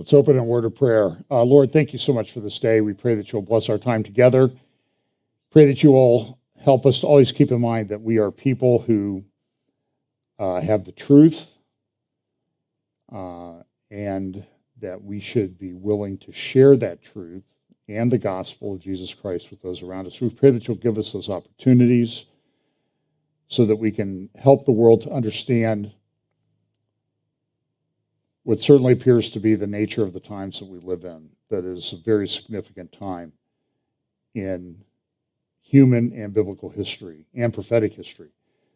Let's open in a word of prayer. Lord, thank you so much for this day. We pray that you'll bless our time together. Pray that you will help us to always keep in mind that we are people who have the truth and that we should be willing to share that truth and the gospel of Jesus Christ with those around us. We pray that you'll give us those opportunities so that we can help the world to understand what certainly appears to be the nature of the times that we live in. That is a very significant time in human and biblical history and prophetic history.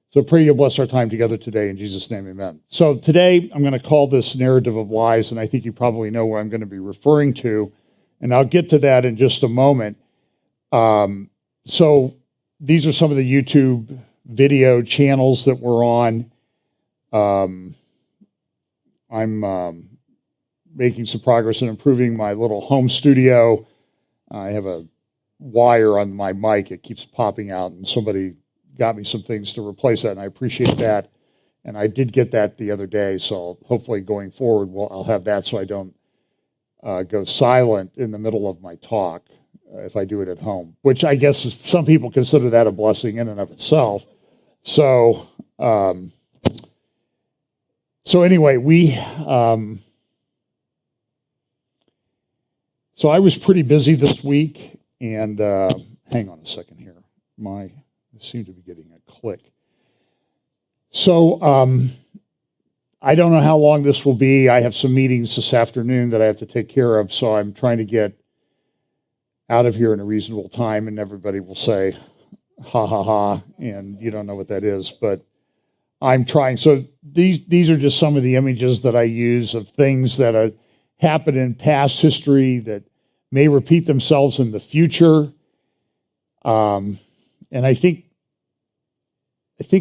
So pray you'll bless our time together today. In Jesus' name, amen. So today I'm going to call this narrative of lies, and I think you probably know where I'm going to be referring to, and I'll get to that in just a moment. So these are some of the YouTube video channels that we're on. I'm making some progress in improving my little home studio. I have a wire on my mic. It keeps popping out, and somebody got me some things to replace that, and I appreciate that. And I did get that the other day, so hopefully going forward, I'll have that so I don't go silent in the middle of my talk if I do it at home, which I guess some people consider that a blessing in and of itself. So, anyway, so I was pretty busy this week, and hang on a second here. I seem to be getting a click. So I don't know how long this will be. I have some meetings this afternoon that I have to take care of, so I'm trying to get out of here in a reasonable time, and everybody will say, ha, ha, ha, and you don't know what that is, but I'm trying. So these are just some of the images that I use of things that happened in past history that may repeat themselves in the future. And I think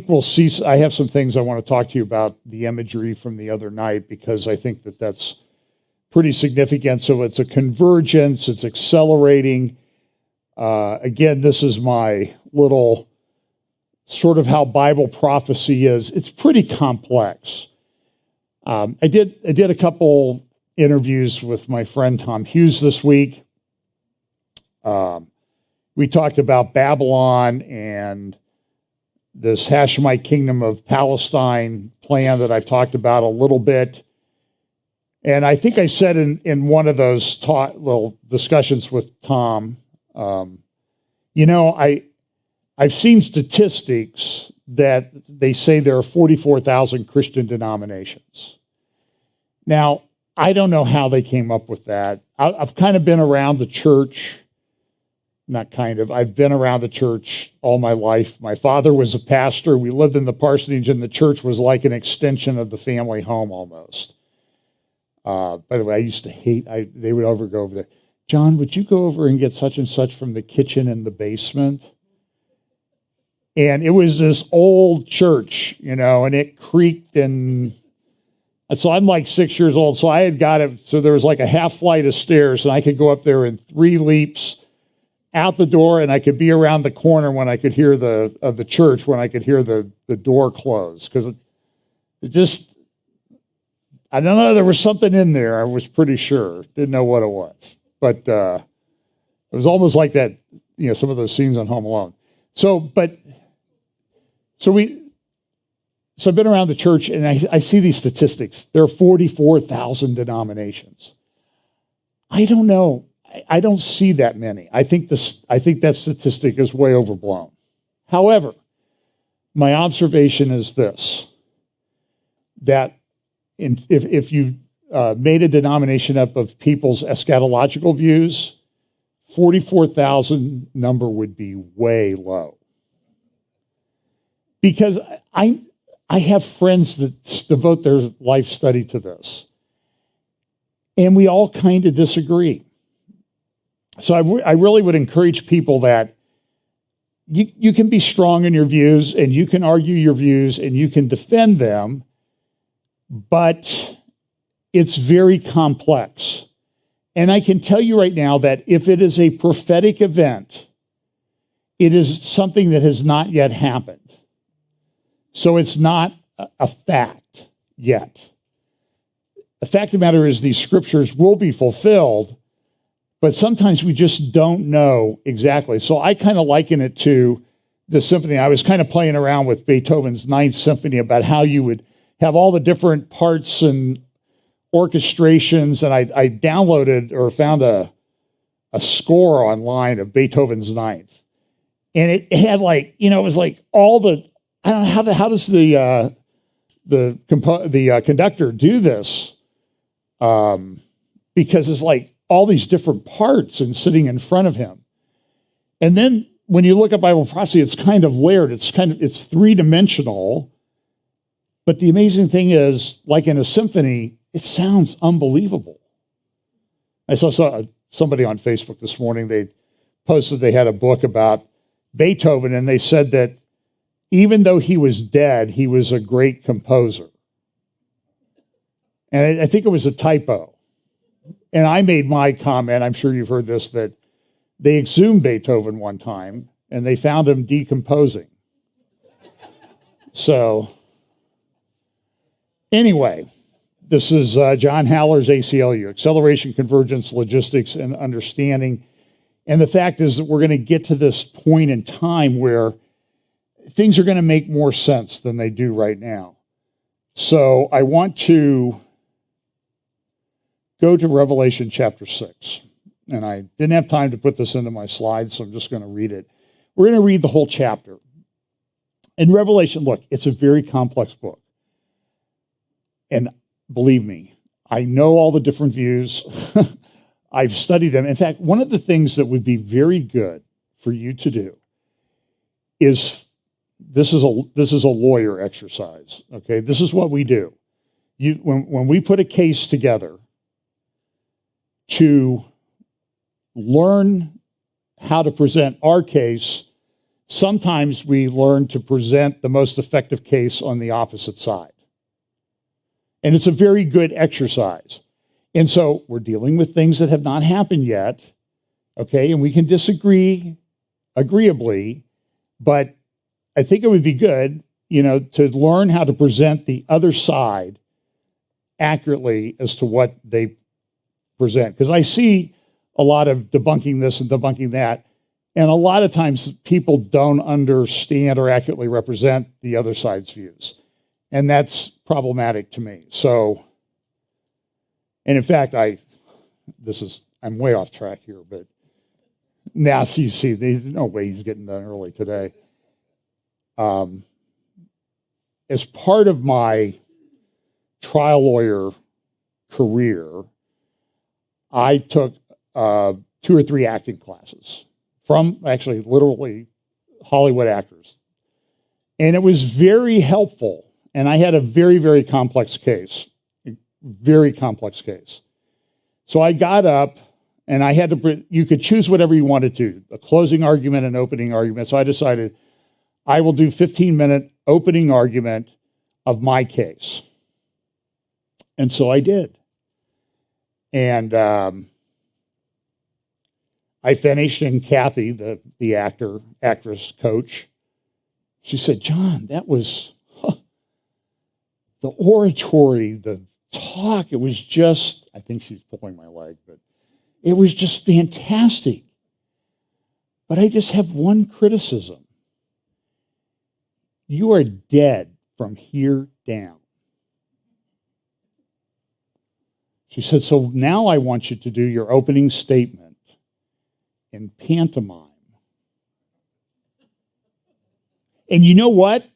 we'll see. I have some things I want to talk to you about the imagery from the other night, because I think that that's pretty significant. So it's a convergence. It's accelerating. Again, this is my little sort of how Bible prophecy is. It's pretty complex. I did a couple interviews with my friend Tom Hughes this week. We talked about Babylon and this Hashemite kingdom of Palestine plan that I've talked about a little bit. And I think I said in one of those little discussions with Tom, I've seen statistics that they say there are 44,000 Christian denominations. Now, I don't know how they came up with that. I've kind of been around the church. I've been around the church all my life. My father was a pastor. We lived in the parsonage, and the church was like an extension of the family home almost. By the way, I used to hate, they would go over there. John, would you go over and get such and such from the kitchen in the basement? And it was this old church, and it creaked, and so I'm like 6 years old. So I had got it. So there was like a half flight of stairs, and I could go up there in 3 leaps out the door, and I could be around the corner when I could hear the church, when I could hear the door close. Because it just, I don't know, there was something in there. I was pretty sure. Didn't know what it was. But it was almost like that, some of those scenes on Home Alone. So I've been around the church, and I see these statistics. There are 44,000 denominations. I don't know. I don't see that many. I think that statistic is way overblown. However, my observation is this, that if you made a denomination up of people's eschatological views, 44,000 number would be way low. Because I have friends that devote their life study to this, and we all kind of disagree. So I really would encourage people that you can be strong in your views, and you can argue your views, and you can defend them, but it's very complex. And I can tell you right now that if it is a prophetic event, it is something that has not yet happened. So it's not a fact yet. the fact of the matter is these scriptures will be fulfilled, but sometimes we just don't know exactly. So I kind of liken it to the symphony. I was kind of playing around with Beethoven's Ninth Symphony about how you would have all the different parts and orchestrations, and I downloaded or found a score online of Beethoven's Ninth, and it had like, it was like all the, I don't know how does the conductor do this, because it's like all these different parts and sitting in front of him, and then when you look at Bible prophecy, it's kind of layered. It's three-dimensional, but the amazing thing is, like in a symphony, it sounds unbelievable. I saw somebody on Facebook this morning, they posted they had a book about Beethoven, and they said that even though he was dead, he was a great composer. And I think it was a typo. And I made my comment, I'm sure you've heard this, that they exhumed Beethoven one time, and they found him decomposing. So, anyway, this is John Haller's ACLU, Acceleration, Convergence, Logistics, and Understanding. And the fact is that we're going to get to this point in time where things are going to make more sense than they do right now. So I want to go to Revelation chapter 6. And I didn't have time to put this into my slides, so I'm just going to read it. We're going to read the whole chapter. In Revelation, look, it's a very complex book. And believe me, I know all the different views. I've studied them. In fact, one of the things that would be very good for you to do is, this is a lawyer exercise, okay? This is what we do. When we put a case together to learn how to present our case, sometimes we learn to present the most effective case on the opposite side. And it's a very good exercise. And so we're dealing with things that have not happened yet, okay? And we can disagree agreeably, but I think it would be good, to learn how to present the other side accurately as to what they present. Because I see a lot of debunking this and debunking that, and a lot of times people don't understand or accurately represent the other side's views. And that's problematic to me. So, and in fact, I'm way off track here, but now so you see, there's no way he's getting done early today. As part of my trial lawyer career, I took 2 or 3 acting classes from actually literally Hollywood actors. And it was very helpful. And I had a very, very complex case, very complex case. So I got up and I had to, you could choose whatever you wanted to, a closing argument, an opening argument. So I decided I will do 15-minute opening argument of my case. And so I did. And I finished, and Kathy, the actress coach, she said, "John, that was the oratory, the talk, it was just," I think she's pulling my leg, but it was just fantastic. But I just have one criticism. You are dead from here down. She said, "So now I want you to do your opening statement in pantomime." And you know what?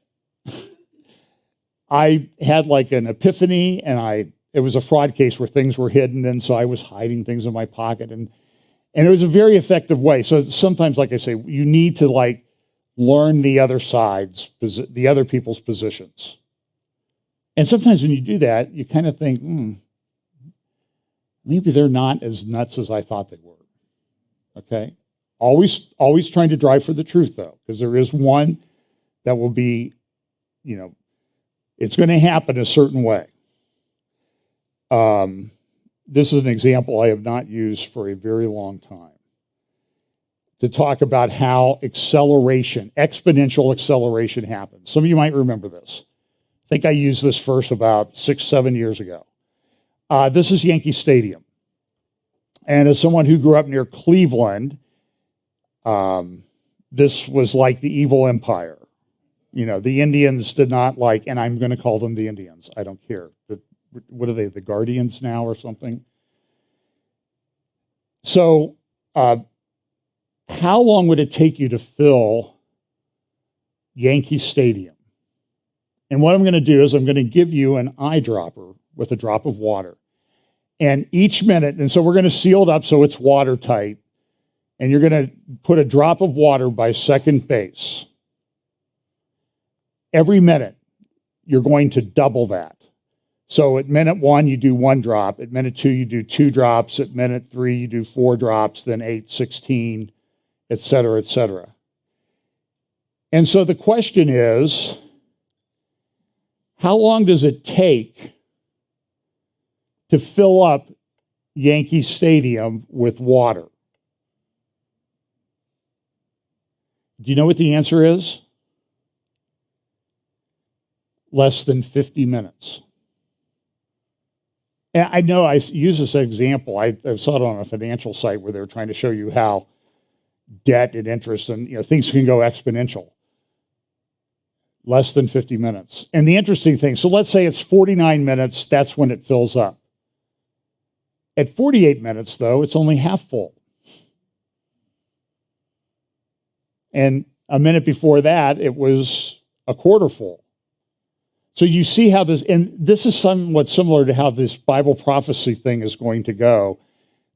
I had like an epiphany, and it was a fraud case where things were hidden, and so I was hiding things in my pocket, and it was a very effective way. So sometimes, like I say, you need to learn the other sides, the other people's positions. And sometimes when you do that, you kind of think, maybe they're not as nuts as I thought they were. Okay? Always trying to drive for the truth, though, because there is one that will be, it's going to happen a certain way. This is an example I have not used for a very long time, to talk about how exponential acceleration happens. Some of you might remember this. I think I used this verse about 6-7 years ago. This is Yankee Stadium. And as someone who grew up near Cleveland, this was like the evil empire. You know, the Indians did not like, and I'm going to call them the Indians. I don't care. What are they, the Guardians now or something? So how long would it take you to fill Yankee Stadium? And what I'm going to do is I'm going to give you an eyedropper with a drop of water. And each minute, and so we're going to seal it up so it's watertight, and you're going to put a drop of water by second base. Every minute, you're going to double that. So at minute 1, you do 1 drop. At minute 2, you do 2 drops. At minute 3, you do 4 drops, then 8, 16, et cetera, et cetera. And so the question is, how long does it take to fill up Yankee Stadium with water? Do you know what the answer is? Less than 50 minutes. And I know I use this example. I saw it on a financial site where they were trying to show you how debt and interest and things can go exponential. Less than 50 minutes. And the interesting thing, so let's say it's 49 minutes, that's when it fills up. At 48 minutes, though, it's only half full. And a minute before that, it was a quarter full. So you see how this, and this is somewhat similar to how this Bible prophecy thing is going to go.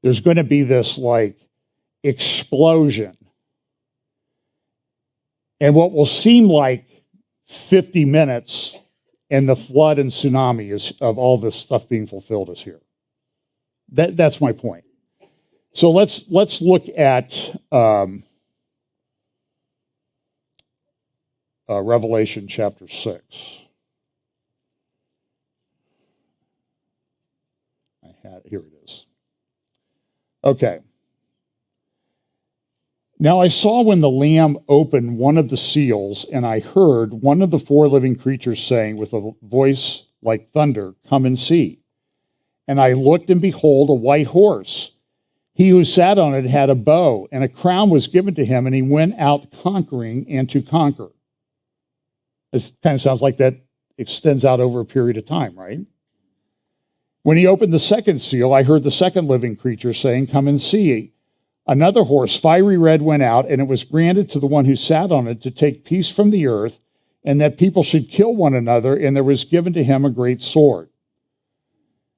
There's going to be this like explosion. And what will seem like 50 minutes and the flood and tsunami is of all this stuff being fulfilled is here. That's my point. So let's look at Revelation chapter 6. Here it is. Okay. Now I saw when the Lamb opened one of the seals, and I heard one of the 4 living creatures saying with a voice like thunder, "Come and see." And I looked, and behold, a white horse. He who sat on it had a bow, and a crown was given to him, and he went out conquering and to conquer. This kind of sounds like that extends out over a period of time, right? When he opened the second seal, I heard the second living creature saying, "Come and see." Another horse, fiery red, went out, and it was granted to the one who sat on it to take peace from the earth, and that people should kill one another, and there was given to him a great sword.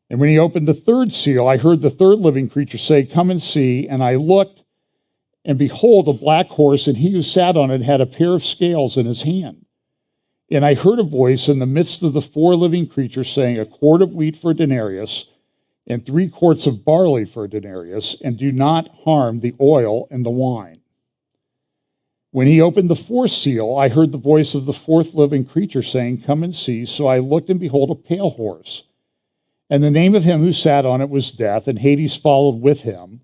And when he opened the third seal, I heard the third living creature say, "Come and see." And I looked, and behold, a black horse, and he who sat on it had a pair of scales in his hand. And I heard a voice in the midst of the 4 living creatures saying, "A quart of wheat for a denarius, and 3 quarts of barley for a denarius, and do not harm the oil and the wine." When he opened the 4th seal, I heard the voice of the 4th living creature saying, "Come and see." So I looked, and behold, a pale horse. And the name of him who sat on it was Death, and Hades followed with him.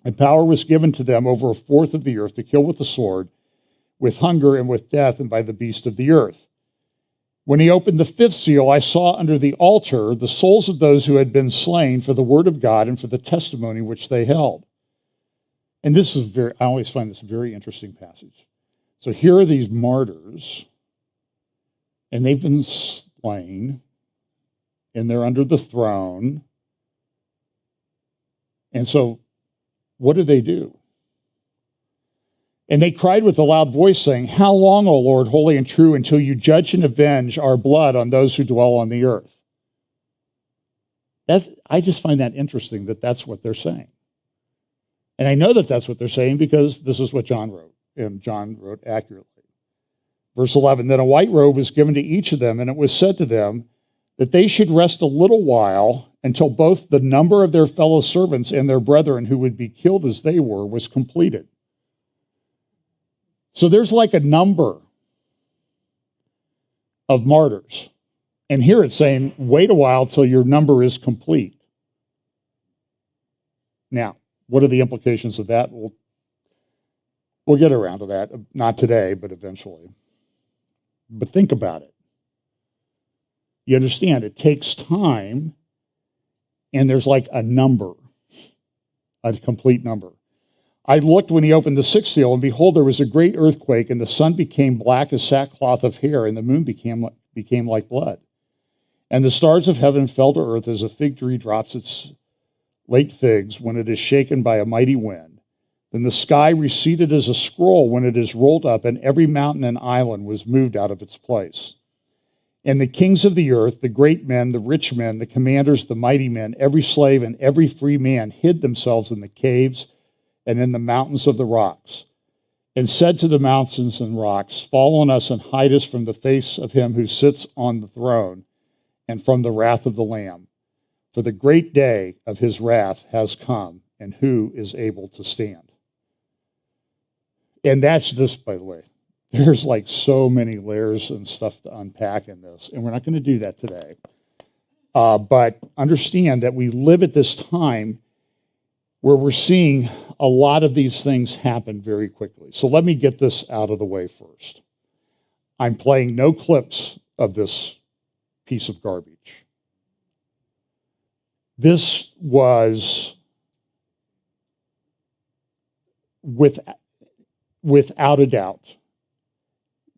And power was given to them over a fourth of the earth to kill with the sword, with hunger and with death, and by the beast of the earth. When he opened the 5th seal, I saw under the altar the souls of those who had been slain for the word of God and for the testimony which they held. And this is I always find this a very interesting passage. So here are these martyrs, and they've been slain, and they're under the throne. And so what do? And they cried with a loud voice, saying, "How long, O Lord, holy and true, until you judge and avenge our blood on those who dwell on the earth?" I just find that interesting that that's what they're saying. And I know that that's what they're saying because this is what John wrote, and John wrote accurately. Verse 11, "Then a white robe was given to each of them, and it was said to them that they should rest a little while until both the number of their fellow servants and their brethren who would be killed as they were was completed." So there's like a number of martyrs. And here it's saying, wait a while till your number is complete. Now, what are the implications of that? We'll get around to that. Not today, but eventually. But think about it. You understand, it takes time and there's like a number, a complete number. I looked when he opened the sixth seal, and behold, there was a great earthquake, and the sun became black as sackcloth of hair, and the moon became like blood. And the stars of heaven fell to earth as a fig tree drops its late figs when it is shaken by a mighty wind. Then the sky receded as a scroll when it is rolled up, and every mountain and island was moved out of its place. And the kings of the earth, the great men, the rich men, the commanders, the mighty men, every slave and every free man hid themselves in the caves and in the mountains of the rocks, and said to the mountains and rocks, fall on us and hide us from the face of him who sits on the throne and from the wrath of the Lamb. For the great day of his wrath has come, and who is able to stand? And that's this, by the way. There's like so many layers and stuff to unpack in this, and we're not going to do that today. But understand that we live at this time where we're seeing a lot of these things happen very quickly. So let me get this out of the way first. I'm playing no clips of this piece of garbage. This was, without a doubt,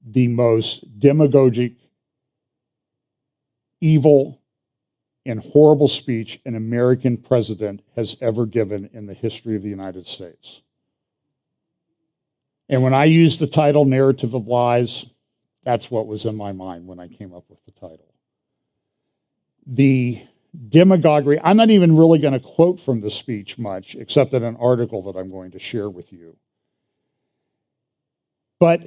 the most demagogic, evil, and horrible speech an American president has ever given in the history of the United States. And when I used the title Narrative of Lies, that's what was in my mind when I came up with the title. The demagoguery, I'm not even really going to quote from the speech much, except in an article that I'm going to share with you. But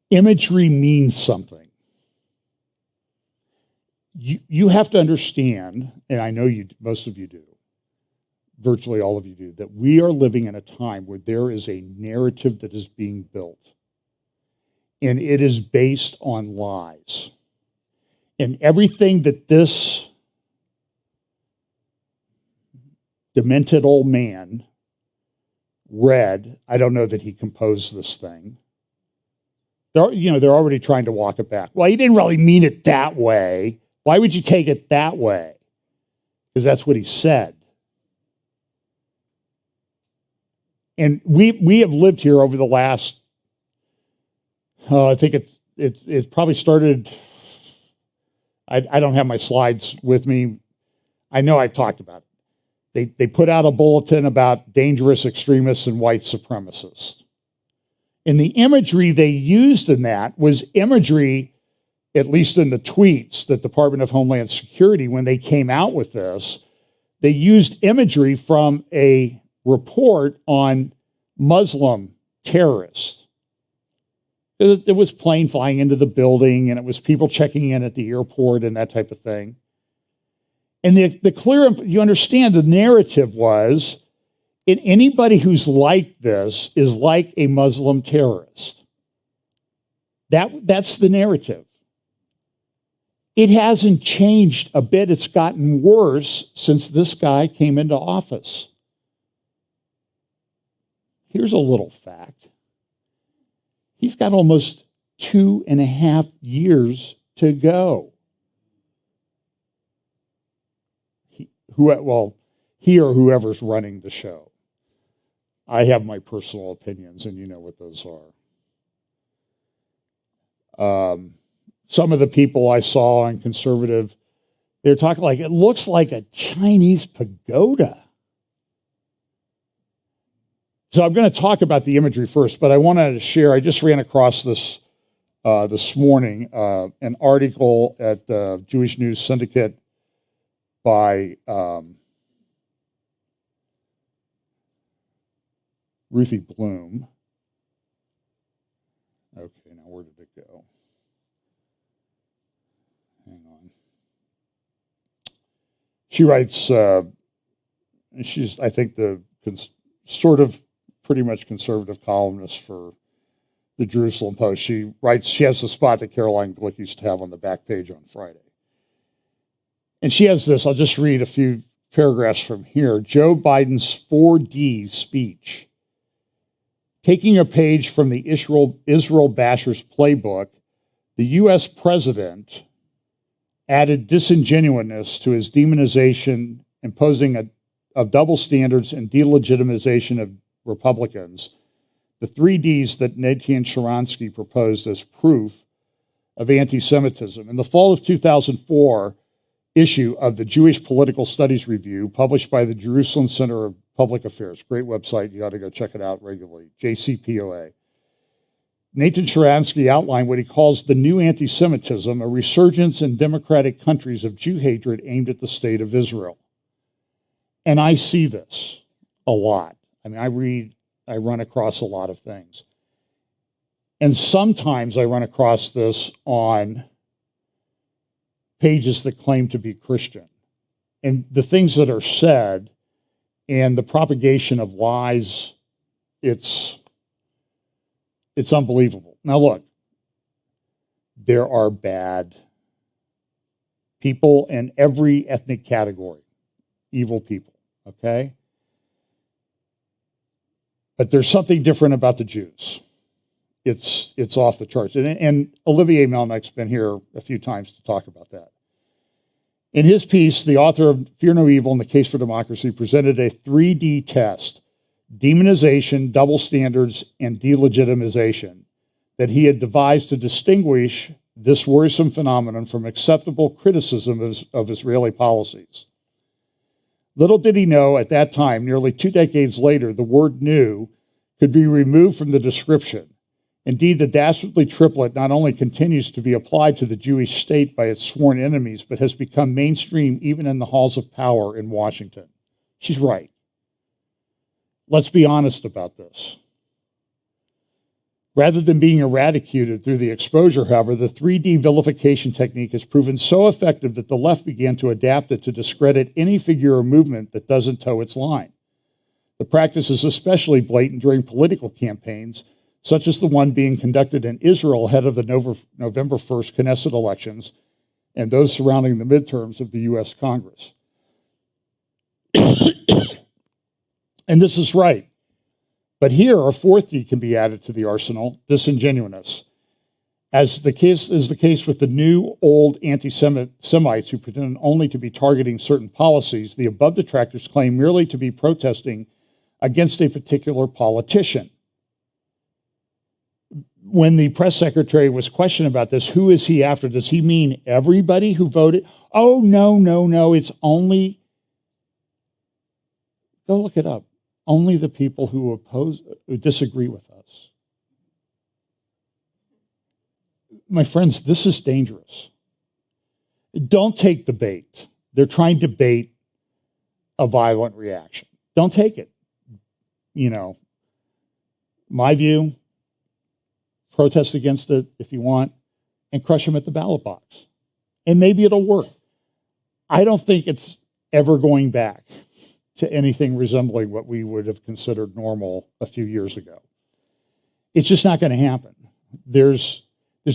imagery means something. You have to understand, and I know you, most of you do, virtually all of you do, that we are living in a time where there is a narrative that is being built, and it is based on lies. And everything that this demented old man read, I don't know that he composed this thing. They're already trying to walk it back. Well, he didn't really mean it that way. Why would you take it that way? Because that's what he said. And we have lived here over the last, I think it's probably started. I don't have my slides with me. I know I've talked about it. They put out a bulletin about dangerous extremists and white supremacists. And the imagery they used in that was imagery, at least in the tweets, that Department of Homeland Security, when they came out with this, they used imagery from a report on Muslim terrorists. There was plane flying into the building, and it was people checking in at the airport and that type of thing. And the clear, you understand, the narrative was, anybody who's like this is like a Muslim terrorist. That's the narrative. It hasn't changed a bit. It's gotten worse since this guy came into office. Here's a little fact. He's got almost 2.5 years to go. He or whoever's running the show. I have my personal opinions, and you know what those are. Some of the people I saw on conservative, they're talking like, it looks like a Chinese pagoda. So I'm going to talk about the imagery first, but I wanted to share, I just ran across this this morning, an article at the Jewish News Syndicate by Ruthie Bloom. Okay, now where did it go? Hang on. She writes, she's, I think, the sort of pretty much conservative columnist for the Jerusalem Post. She writes, she has the spot that Caroline Glick used to have on the back page on Friday. And she has this, I'll just read a few paragraphs from here. Joe Biden's 4D speech. Taking a page from the Israel Bashers playbook, the U.S. president added disingenuousness to his demonization, imposing of double standards and delegitimization of Republicans, the 3Ds that Nathan Sharansky proposed as proof of anti-Semitism. In the fall of 2004 issue of the Jewish Political Studies Review, published by the Jerusalem Center of Public Affairs, great website, you ought to go check it out regularly, JCPOA. Nathan Sharansky outlined what he calls the new anti-Semitism, a resurgence in democratic countries of Jew hatred aimed at the state of Israel. And I see this a lot. I mean, I run across a lot of things. And sometimes I run across this on pages that claim to be Christian. And the things that are said and the propagation of lies, it's unbelievable. Now look, there are bad people in every ethnic category, evil people, okay? But there's something different about the Jews. It's off the charts. And Olivier Melnick's been here a few times to talk about that. In his piece, the author of Fear No Evil and the Case for Democracy presented a 3D test, demonization, double standards, and delegitimization, that he had devised to distinguish this worrisome phenomenon from acceptable criticism of Israeli policies. Little did he know at that time, nearly 2 decades later, the word new could be removed from the description. Indeed, the dastardly triplet not only continues to be applied to the Jewish state by its sworn enemies, but has become mainstream even in the halls of power in Washington. She's right. Let's be honest about this. Rather than being eradicated through the exposure, however, the 3D vilification technique has proven so effective that the left began to adapt it to discredit any figure or movement that doesn't toe its line. The practice is especially blatant during political campaigns, such as the one being conducted in Israel ahead of the November 1st Knesset elections and those surrounding the midterms of the U.S. Congress. And this is right. But here, a fourth D can be added to the arsenal, disingenuousness. As the case is the case with the new old anti-Semites who pretend only to be targeting certain policies, the above detractors claim merely to be protesting against a particular politician. When the press secretary was questioned about this, who is he after? Does he mean everybody who voted? Oh, no, it's only, go look it up, only the people who disagree with us. My friends, this is dangerous. Don't take the bait. They're trying to bait a violent reaction. Don't take it. You know, my view, protest against it if you want, and crush them at the ballot box. And maybe it'll work. I don't think it's ever going back to anything resembling what we would have considered normal a few years ago. It's just not going to happen. There's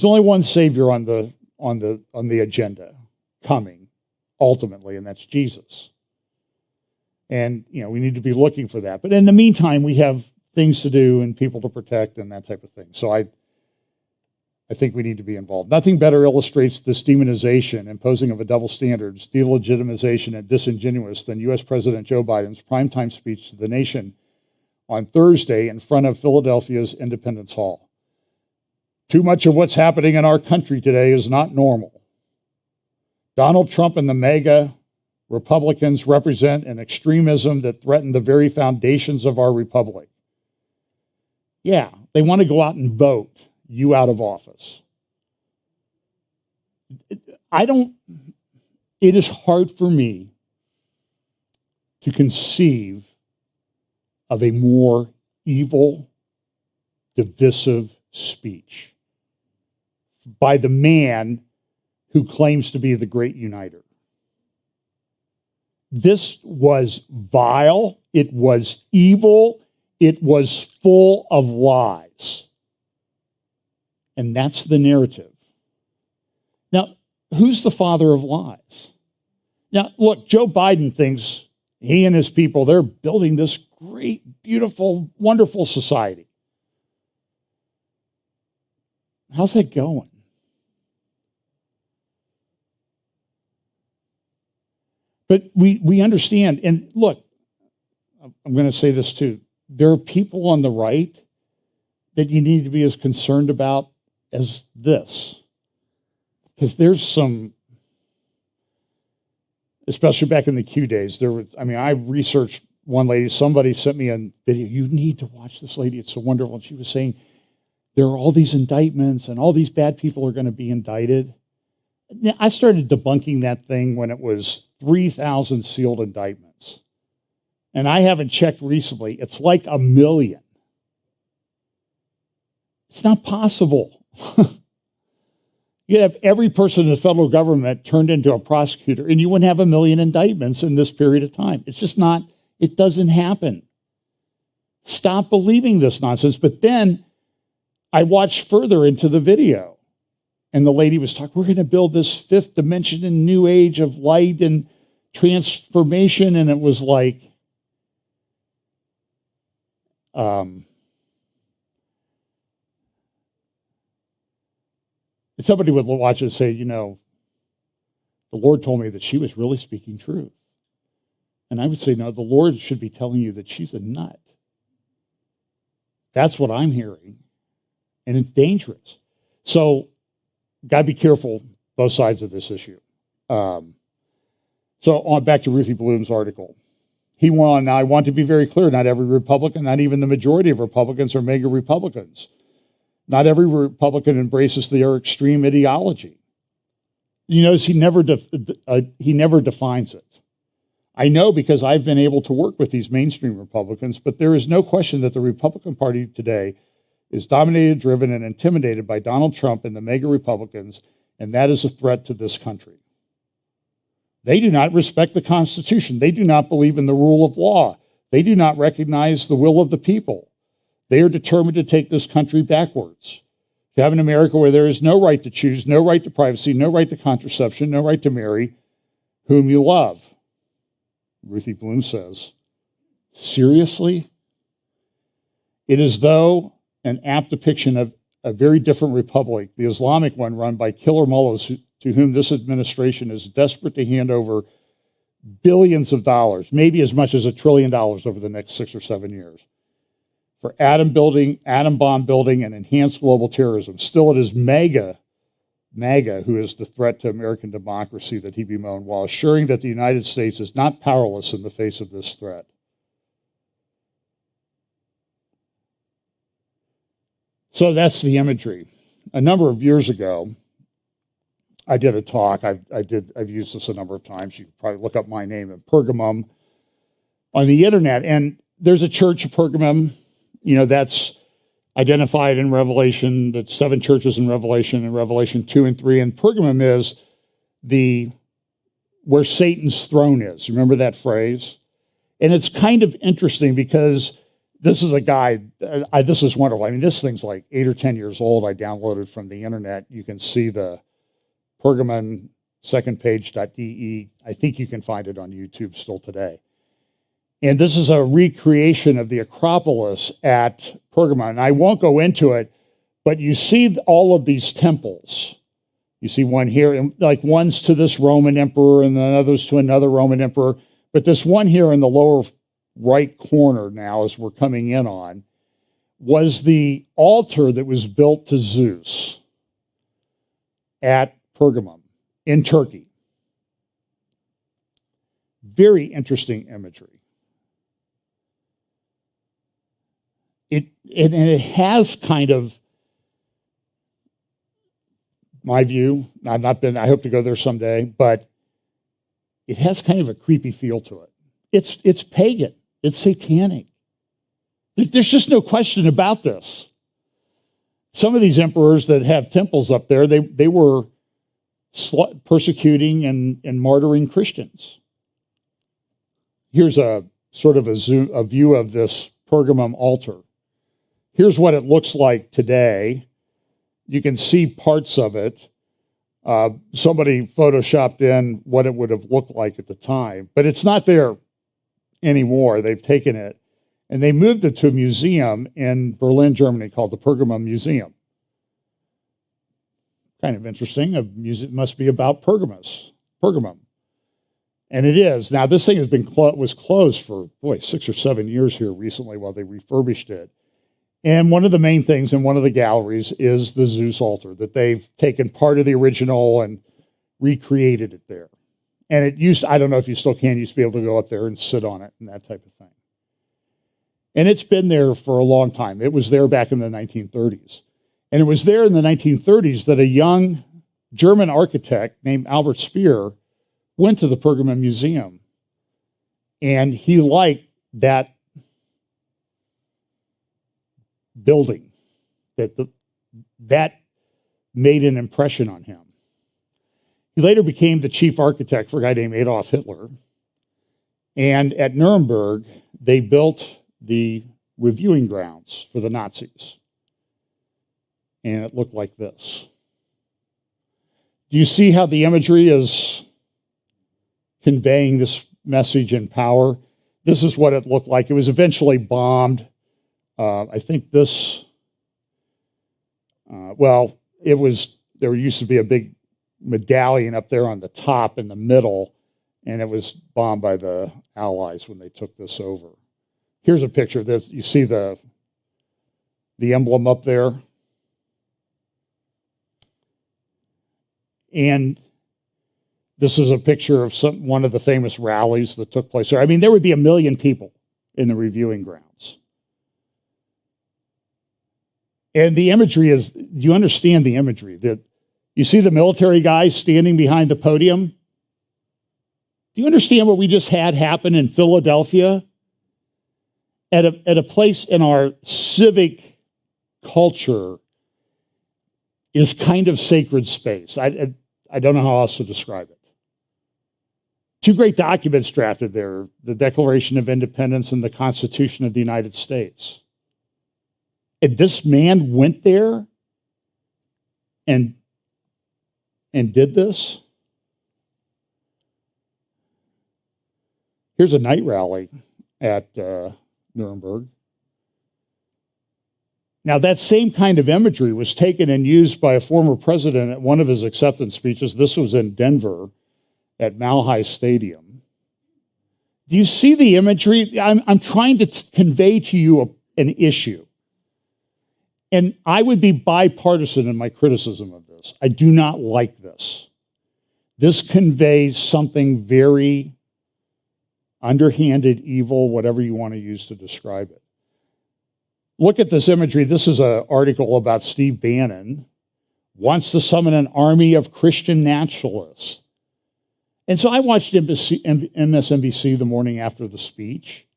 only one savior on the agenda coming, ultimately, and that's Jesus. And you know, we need to be looking for that. But in the meantime, we have things to do and people to protect and that type of thing. So I think we need to be involved. Nothing better illustrates this demonization, imposing of a double standards, delegitimization, and disingenuous than U.S. President Joe Biden's primetime speech to the nation on Thursday in front of Philadelphia's Independence Hall. Too much of what's happening in our country today is not normal. Donald Trump and the MAGA Republicans represent an extremism that threaten the very foundations of our republic. Yeah, they want to go out and vote you out of office. It is hard for me to conceive of a more evil, divisive speech by the man who claims to be the great uniter. This was vile, it was evil, it was full of lies. And that's the narrative. Now, who's the father of lies? Now, look, Joe Biden thinks he and his people, they're building this great, beautiful, wonderful society. How's that going? But we understand, and look, I'm going to say this too. There are people on the right that you need to be as concerned about as this. Because there's some, especially back in the Q days, I researched one lady, somebody sent me a video, you need to watch this lady, it's so wonderful. And she was saying, there are all these indictments and all these bad people are going to be indicted. Now, I started debunking that thing when it was 3,000 sealed indictments. And I haven't checked recently. It's like 1 million. It's not possible. You'd have every person in the federal government turned into a prosecutor, and you wouldn't have 1 million indictments in this period of time. It's just not, it doesn't happen. Stop believing this nonsense. But then I watched further into the video, and the lady was talking, we're going to build this fifth dimension and new age of light and transformation, and it was like, somebody would watch it and say, the Lord told me that she was really speaking truth. And I would say, no, the Lord should be telling you that she's a nut. That's what I'm hearing. And it's dangerous. So, got to be careful, both sides of this issue. So, on back to Ruthie Bloom's article. He went on, now I want to be very clear, not every Republican, not even the majority of Republicans are mega Republicans. Not every Republican embraces their extreme ideology. You notice he never defines it. I know because I've been able to work with these mainstream Republicans, but there is no question that the Republican Party today is dominated, driven, and intimidated by Donald Trump and the mega Republicans, and that is a threat to this country. They do not respect the Constitution. They do not believe in the rule of law. They do not recognize the will of the people. They are determined to take this country backwards. To have an America where there is no right to choose, no right to privacy, no right to contraception, no right to marry whom you love. Ruthie Bloom says, seriously? It is though an apt depiction of a very different republic, the Islamic one run by killer mullahs to whom this administration is desperate to hand over billions of dollars, maybe as much as $1 trillion over the next 6 or 7 years, for atom bomb building, and enhanced global terrorism. Still, it is MAGA who is the threat to American democracy that he bemoaned, while assuring that the United States is not powerless in the face of this threat. So that's the imagery. A number of years ago, I did a talk. I've used this a number of times. You can probably look up my name at Pergamum on the internet. And there's a church of Pergamum, that's identified in Revelation, the 7 churches in Revelation 2 and 3. And Pergamum is where Satan's throne is. Remember that phrase? And it's kind of interesting because this is a guide. This is wonderful. I mean, this thing's like 8 or 10 years old. I downloaded from the internet. You can see the Pergamon secondpage.de. I think you can find it on YouTube still today. And this is a recreation of the Acropolis at Pergamon. And I won't go into it, but you see all of these temples. You see one here, and like one's to this Roman emperor and then others to another Roman emperor. But this one here in the lower right corner now, as we're coming in on, was the altar that was built to Zeus at Pergamum in Turkey. Very interesting imagery. It has kind of, my view, I've not been, I hope to go there someday, but it has kind of a creepy feel to it. It's pagan. It's satanic. There's just no question about this. Some of these emperors that have temples up there, they were persecuting and martyring Christians. Here's a sort of a view of this Pergamum altar. Here's what it looks like today. You can see parts of it. Somebody photoshopped in what it would have looked like at the time, but it's not there anymore. They've taken it and they moved it to a museum in Berlin, Germany called the Pergamum Museum. Kind of interesting. A museum must be about Pergamum. And it is. Now, this thing has been was closed for, 6 or 7 years here recently while they refurbished it. And one of the main things in one of the galleries is the Zeus altar, that they've taken part of the original and recreated it there. And it used, I don't know if you still can, you used to be able to go up there and sit on it and that type of thing. And it's been there for a long time. It was there back in the 1930s. And it was there in the 1930s that a young German architect named Albert Speer went to the Pergamon Museum. And he liked that building, that made an impression on him. He later became the chief architect for a guy named Adolf Hitler. And at Nuremberg, they built the reviewing grounds for the Nazis. And it looked like this. Do you see how the imagery is conveying this message and power? This is what it looked like. It was eventually bombed. I think this, there used to be a big medallion up there on the top in the middle, and it was bombed by the Allies when they took this over. Here's a picture of this. You see the emblem up there? And this is a picture of one of the famous rallies that took place there. I mean, there would be 1 million people in the reviewing grounds. And the imagery is, do you understand the imagery? That you see the military guys standing behind the podium? Do you understand what we just had happen in Philadelphia? At a place in our civic culture is kind of sacred space. I don't know how else to describe it. 2 great documents drafted there, the Declaration of Independence and the Constitution of the United States. And this man went there and did this. Here's a night rally at Nuremberg. Now, that same kind of imagery was taken and used by a former president at one of his acceptance speeches. This was in Denver at Mile Stadium. Do you see the imagery? I'm trying to convey to you an issue. And I would be bipartisan in my criticism of this. I do not like this. This conveys something very underhanded, evil, whatever you want to use to describe it. Look at this imagery. This is an article about Steve Bannon wants to summon an army of Christian nationalists. And so I watched MSNBC the morning after the speech,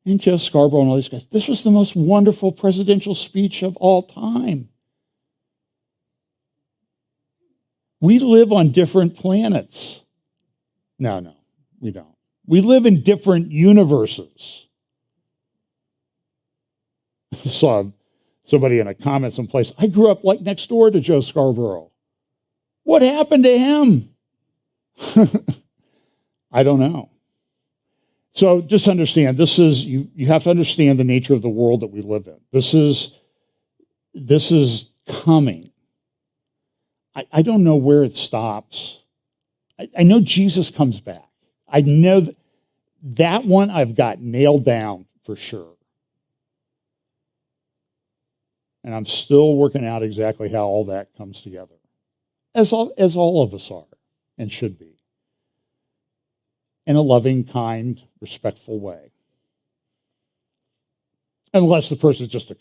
and Joe Scarborough and all these guys. This was the most wonderful presidential speech of all time. We live on different planets. No, we don't. We live in different universes. I saw somebody in a comment someplace, I grew up like next door to Joe Scarborough. What happened to him? I don't know. So just understand, this is, you have to understand the nature of the world that we live in. This is coming. I don't know where it stops. I know Jesus comes back. I know that one I've got nailed down for sure. And I'm still working out exactly how all that comes together, as all of us are and should be, in a loving, kind, respectful way. Unless the person is just a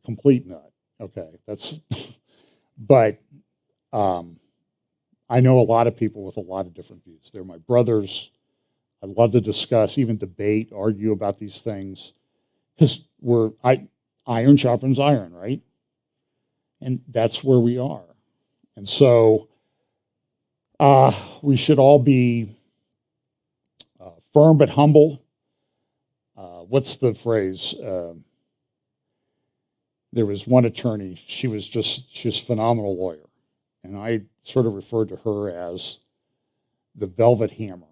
complete nut. Okay, that's. But I know a lot of people with a lot of different views. They're my brothers. I love to discuss, even debate, argue about these things, because iron sharpens iron, right? And that's where we are. And so we should all be firm but humble. What's the phrase? There was one attorney, she was a phenomenal lawyer. And I sort of referred to her as the velvet hammer.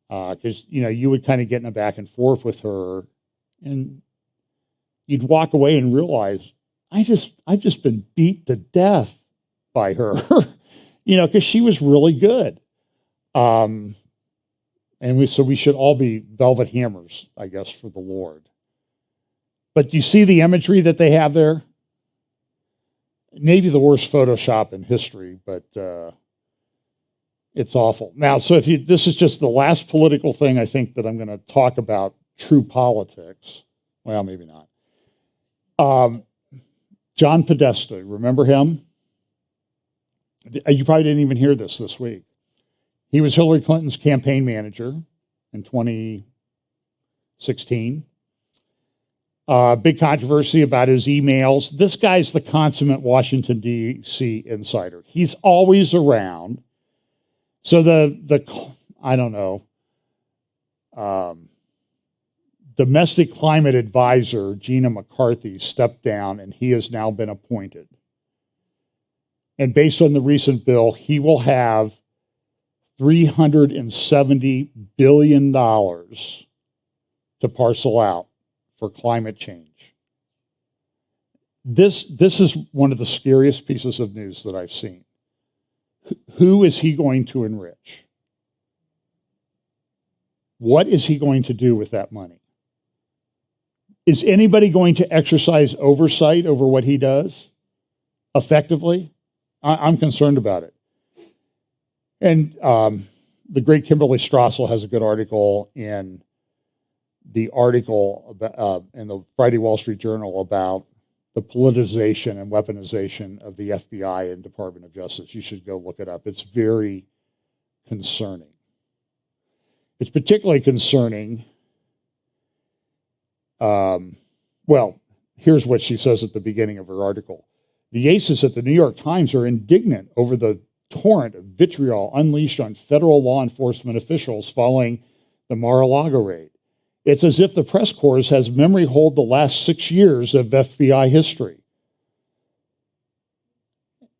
Because, you would kind of get in a back and forth with her, and you'd walk away and realize, I've just been beat to death by her, because she was really good. And so we should all be velvet hammers, I guess, for the Lord. But do you see the imagery that they have there? Maybe the worst Photoshop in history, but it's awful. Now, so this is just the last political thing I think that I'm going to talk about, true politics. Well, maybe not. John Podesta, remember him? You probably didn't even hear this week. He was Hillary Clinton's campaign manager in 2016. Big controversy about his emails. This guy's the consummate Washington, D.C. insider. He's always around. So domestic climate advisor, Gina McCarthy, stepped down, and he has now been appointed. And based on the recent bill, he will have $370 billion to parcel out for climate change. This is one of the scariest pieces of news that I've seen. Who is he going to enrich? What is he going to do with that money? Is anybody going to exercise oversight over what he does effectively? I'm concerned about it. And the great Kimberly Strassel has a good article in the Friday Wall Street Journal about the politicization and weaponization of the FBI and Department of Justice. You should go look it up. It's very concerning. It's particularly concerning. Well, here's what she says at the beginning of her article. The aces at the New York Times are indignant over the torrent of vitriol unleashed on federal law enforcement officials following the Mar-a-Lago raid. It's as if the press corps has memory hold the last 6 years of FBI history.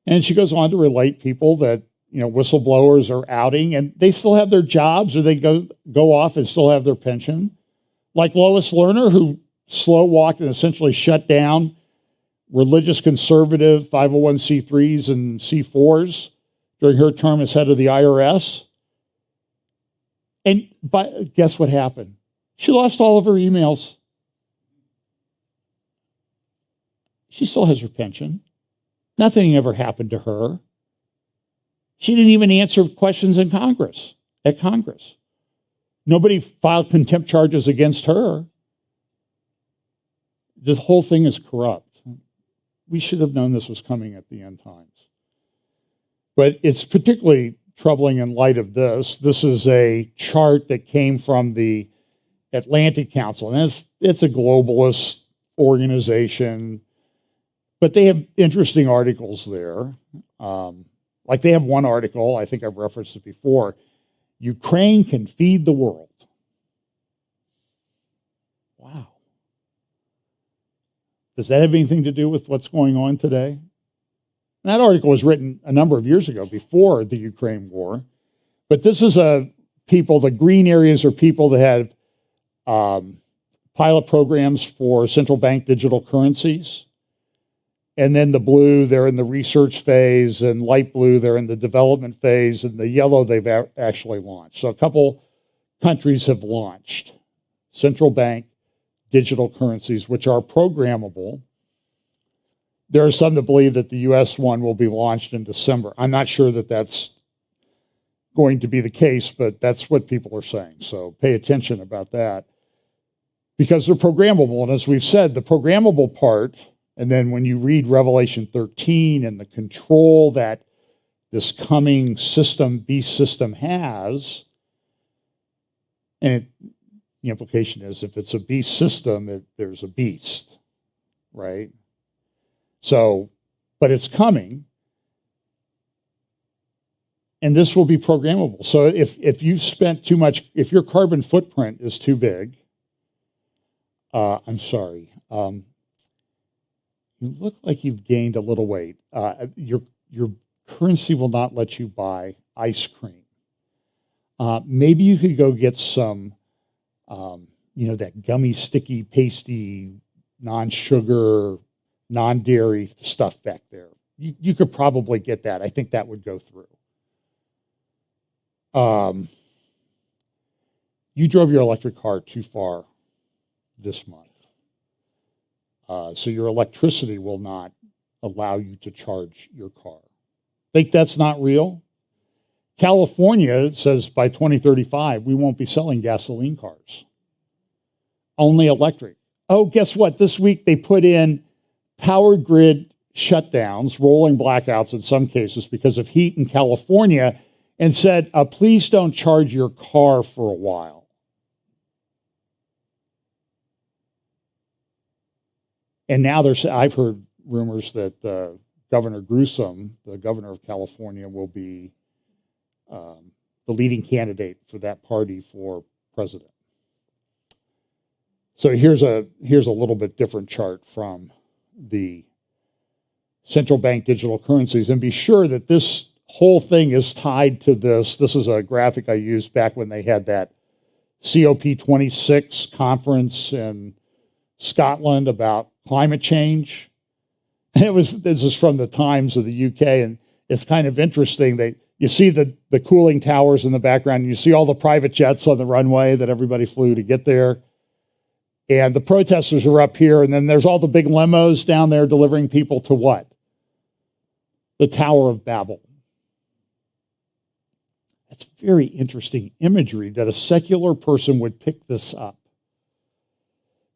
And she goes on to relate people that, whistleblowers are outing and they still have their jobs, or they go off and still have their pension. Like Lois Lerner, who slow walked and essentially shut down religious conservative 501c3s and C4s during her term as head of the IRS. And guess what happened? She lost all of her emails. She still has her pension. Nothing ever happened to her. She didn't even answer questions in Congress, at Congress. Nobody filed contempt charges against her. This whole thing is corrupt. We should have known this was coming at the end times. But it's particularly troubling in light of this. This is a chart that came from the Atlantic Council, and it's a globalist organization, but they have interesting articles there. Like they have one article, I think I've referenced it before, Ukraine can feed the world. Wow. Does that have anything to do with what's going on today? And that article was written a number of years ago, before the Ukraine war. But this is the green areas are people that have pilot programs for central bank digital currencies. And then the blue, they're in the research phase, and light blue, they're in the development phase, and the yellow, they've actually launched. So a couple countries have launched central bank digital currencies, which are programmable. There are some that believe that the U.S. one will be launched in December. I'm not sure that that's going to be the case, but that's what people are saying. So pay attention about that, because they're programmable. And as we've said, the programmable part, and then when you read Revelation 13 and the control that this coming beast system has, and the implication is if it's a beast system, there's a beast, right? So, but it's coming, and this will be programmable. So if you've spent too much, if your carbon footprint is too big, I'm sorry, you look like you've gained a little weight. Your currency will not let you buy ice cream. Maybe you could go get some, that gummy, sticky, pasty, non-sugar, non-dairy stuff back there. You could probably get that. I think that would go through. you drove your electric car too far this month. So your electricity will not allow you to charge your car. Think that's not real? California says by 2035, we won't be selling gasoline cars. Only electric. Oh, guess what? This week they put in power grid shutdowns, rolling blackouts in some cases because of heat in California, and said, please don't charge your car for a while. And now I've heard rumors that Governor Newsom, the governor of California, will be the leading candidate for that party for president. So here's a little bit different chart from the central bank digital currencies, and be sure that this whole thing is tied to this. This is a graphic I used back when they had that COP26 conference in Scotland about climate change. This is from the Times of the UK, and it's kind of interesting that you see the cooling towers in the background, and you see all the private jets on the runway that everybody flew to get there. And the protesters are up here, and then there's all the big limos down there delivering people to what? The Tower of Babel. That's very interesting imagery that a secular person would pick this up.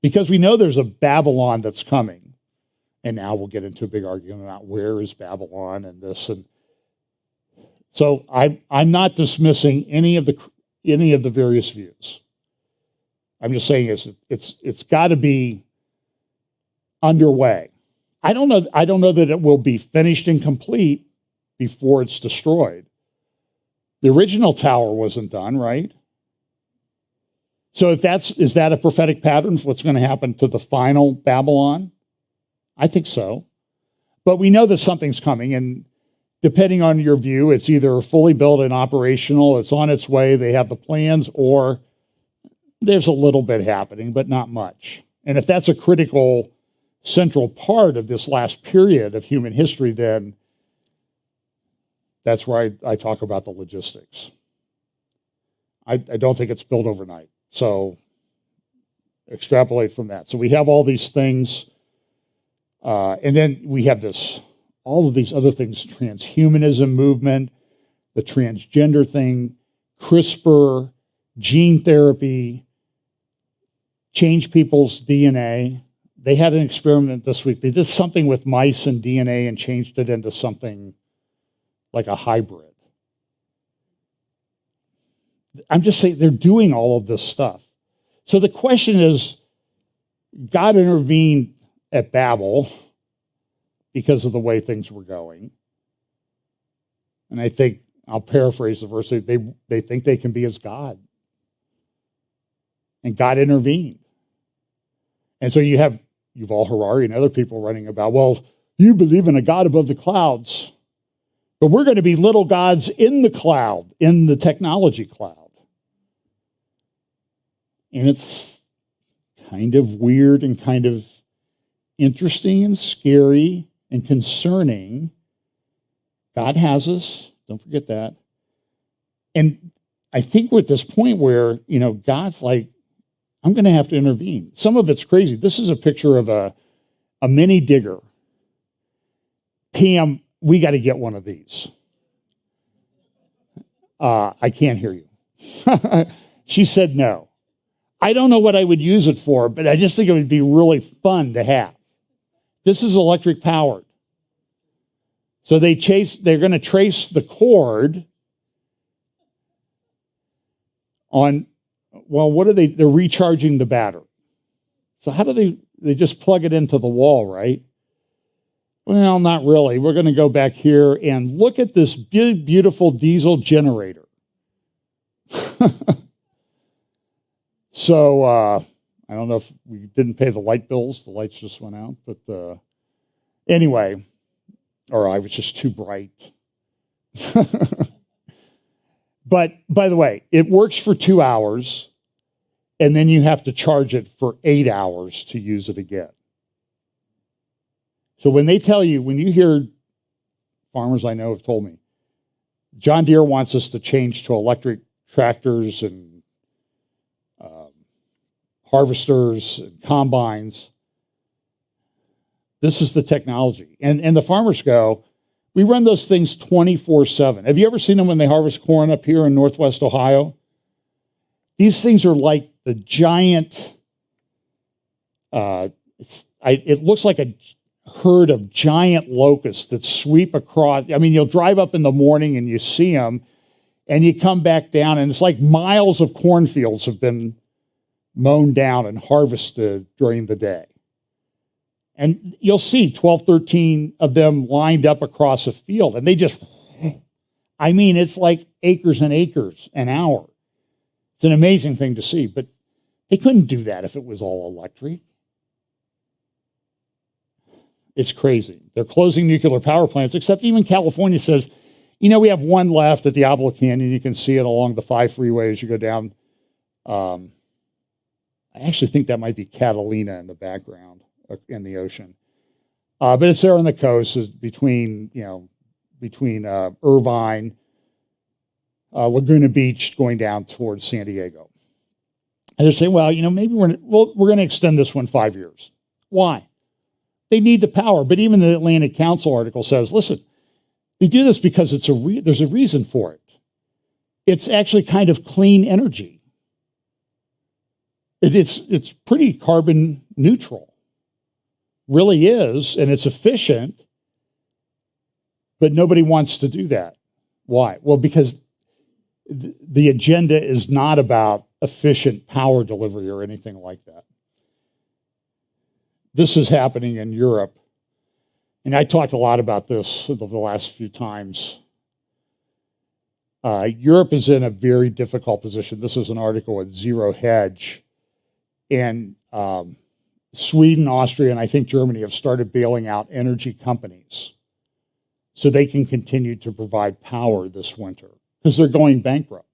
Because we know there's a Babylon that's coming. And now we'll get into a big argument about where is Babylon and this. And so I'm not dismissing any of the various views. I'm just saying it's got to be underway. I don't know that it will be finished and complete before it's destroyed. The original tower wasn't done, right? So is that a prophetic pattern for what's going to happen to the final Babylon? I think so. But we know that something's coming, and depending on your view, it's either fully built and operational, it's on its way, they have the plans, or there's a little bit happening, but not much. And if that's a critical central part of this last period of human history, then that's where I talk about the logistics. I don't think it's built overnight. So extrapolate from that. So we have all these things, and then we have all of these other things, transhumanism movement, the transgender thing, CRISPR, gene therapy, change people's DNA. They had an experiment this week. They did something with mice and DNA and changed it into something like a hybrid. I'm just saying they're doing all of this stuff. So the question is, God intervened at Babel because of the way things were going. And I think, I'll paraphrase the verse, they think they can be as God. And God intervened. And so you have Yuval Harari and other people writing about, well, you believe in a God above the clouds, but we're going to be little gods in the cloud, in the technology cloud. And it's kind of weird and kind of interesting and scary and concerning. God has us. Don't forget that. And I think we're at this point where, God's like, I'm going to have to intervene. Some of it's crazy. This is a picture of a mini digger. Pam, we got to get one of these. I can't hear you. She said no. I don't know what I would use it for, but I just think it would be really fun to have. This is electric powered. So they're going to trace the cord on, well, what are they? They're recharging the battery. So how do they just plug it into the wall, right? Well, not really. We're going to go back here and look at this big, beautiful diesel generator. So I don't know if we didn't pay the light bills. The lights just went out. But anyway, or I was just too bright. But by the way, it works for 2 hours, and then you have to charge it for 8 hours to use it again. So when you hear, farmers I know have told me, John Deere wants us to change to electric tractors and harvesters, and combines. This is the technology. And the farmers go, we run those things 24/7. Have you ever seen them when they harvest corn up here in Northwest Ohio? These things are like the giant, it looks like a herd of giant locusts that sweep across. I mean, you'll drive up in the morning and you see them, and you come back down, and it's like miles of cornfields have been mown down and harvested during the day. And you'll see 12, 13 of them lined up across a field, and they just, I mean, it's like acres and acres an hour. It's an amazing thing to see, but they couldn't do that if it was all electric. It's crazy. They're closing nuclear power plants, except even California says, you know, we have one left at the Diablo Canyon. You can see it along the 5 freeway as you go down. I actually think that might be Catalina in the background in the ocean. But it's there on the coast, is between Irvine, Laguna Beach, going down towards San Diego. And they're saying, well, you know, maybe we're going to extend this one 5 years. Why? They need the power. But even the Atlantic Council article says, listen, they do this because there's a reason for it. It's actually kind of clean energy. It's pretty carbon neutral. Really is, and it's efficient, but nobody wants to do that. Why? Well, because the agenda is not about efficient power delivery or anything like that. This is happening in Europe. And I talked a lot about this the last few times. Europe is in a very difficult position. This is an article at Zero Hedge. And Sweden, Austria, and I think Germany have started bailing out energy companies so they can continue to provide power this winter because they're going bankrupt.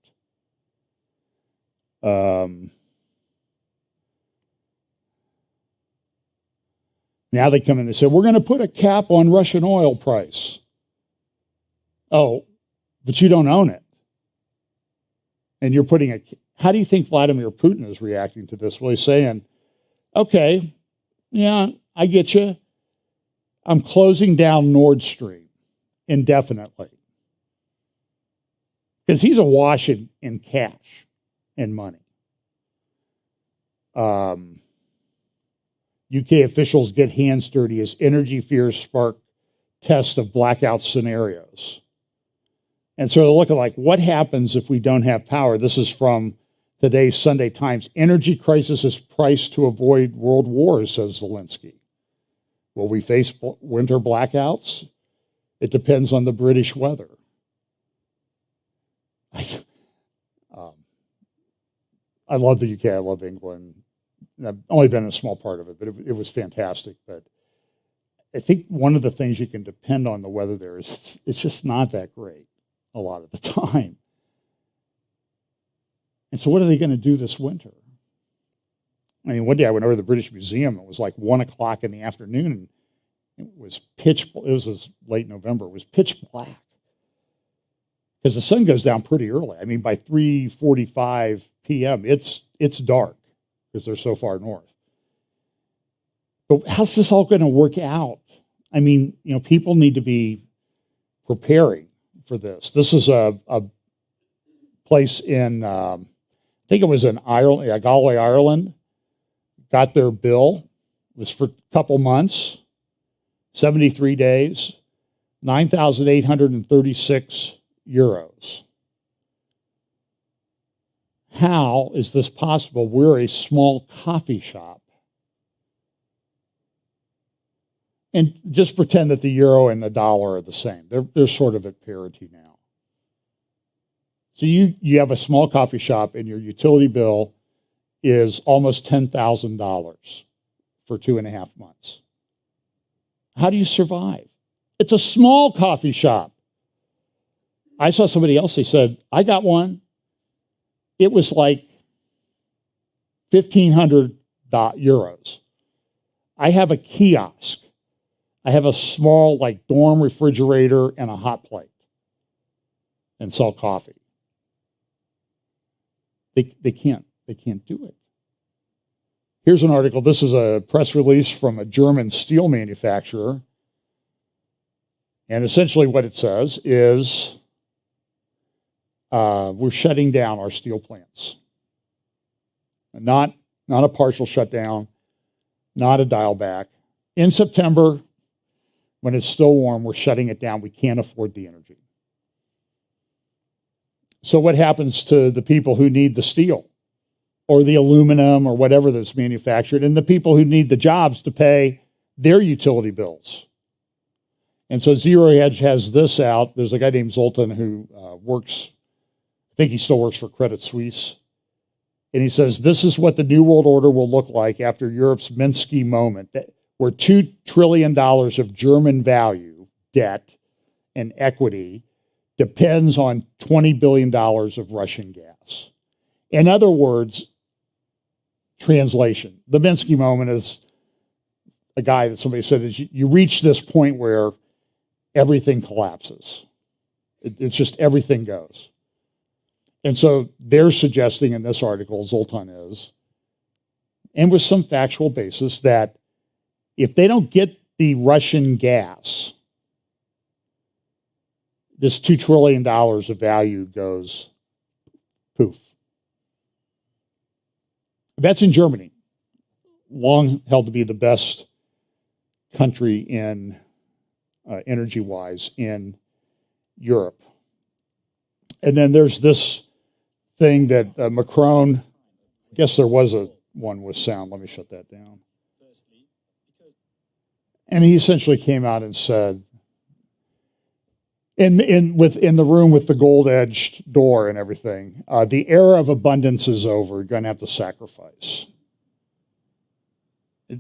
Now they come in and say, we're going to put a cap on Russian oil price. Oh, but you don't own it. And you're putting how do you think Vladimir Putin is reacting to this? Well, he's saying, okay, yeah, I get you. I'm closing down Nord Stream indefinitely. Because he's awash in cash and money. UK officials get hands dirty as energy fears spark tests of blackout scenarios. And so they're looking like, what happens if we don't have power? This is from today's Sunday Times. Energy crisis is priced to avoid world wars, says Zelensky. Will we face winter blackouts? It depends on the British weather. I love the UK. I love England. I've only been in a small part of it, but it was fantastic. But I think one of the things you can depend on the weather there is it's just not that great a lot of the time. And so what are they going to do this winter? I mean, one day I went over to the British Museum. It was like 1 o'clock in the afternoon. And it was late November. It was pitch black. Because the sun goes down pretty early. I mean, by 3:45 p.m., it's dark because they're so far north. But how's this all going to work out? I mean, you know, people need to be preparing for this. This is a place in, I think it was in Ireland, Galway, Ireland, got their bill. It was for a couple months, 73 days, 9,836 euros. How is this possible? We're a small coffee shop. And just pretend that the euro and the dollar are the same. They're sort of at parity now. So you have a small coffee shop and your utility bill is almost $10,000 for 2.5 months. How do you survive? It's a small coffee shop. I saw somebody else, they said, I got one. It was like 1,500 euros. I have a kiosk. I have a small like dorm refrigerator and a hot plate and sell coffee. They can't do it. Here's an article. This is a press release from a German steel manufacturer. And essentially what it says is we're shutting down our steel plants. Not a partial shutdown, not a dial back. In September, when it's still warm, we're shutting it down. We can't afford the energy. So what happens to the people who need the steel or the aluminum or whatever that's manufactured, and the people who need the jobs to pay their utility bills? And so Zero Hedge has this out. There's a guy named Zoltan who works, I think he still works for Credit Suisse. And he says, this is what the New World Order will look like after Europe's Minsky moment, where $2 trillion of German value, debt, and equity depends on $20 billion of Russian gas. In other words, translation, the Minsky moment is a guy that somebody said is you reach this point where everything collapses. It's just everything goes. And so they're suggesting in this article, Zoltan is, and with some factual basis, that if they don't get the Russian gas, this $2 trillion of value goes poof. That's in Germany, long held to be the best country in energy-wise in Europe. And then there's this thing that Macron, I guess there was one with sound. Let me shut that down. And he essentially came out and said, in the room with the gold-edged door and everything, the era of abundance is over. You're going to have to sacrifice.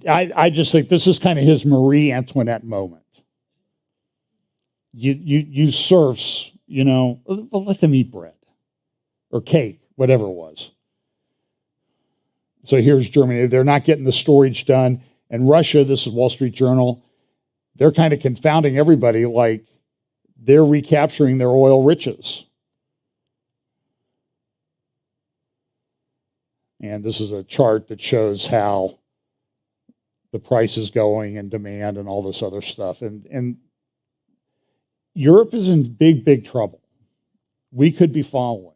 I just think this is kind of his Marie Antoinette moment. You serfs, let them eat bread or cake, whatever it was. So here's Germany. They're not getting the storage done. And Russia, this is Wall Street Journal, they're kind of confounding everybody like they're recapturing their oil riches. And this is a chart that shows how the price is going and demand and all this other stuff. And Europe is in big, big trouble. We could be following.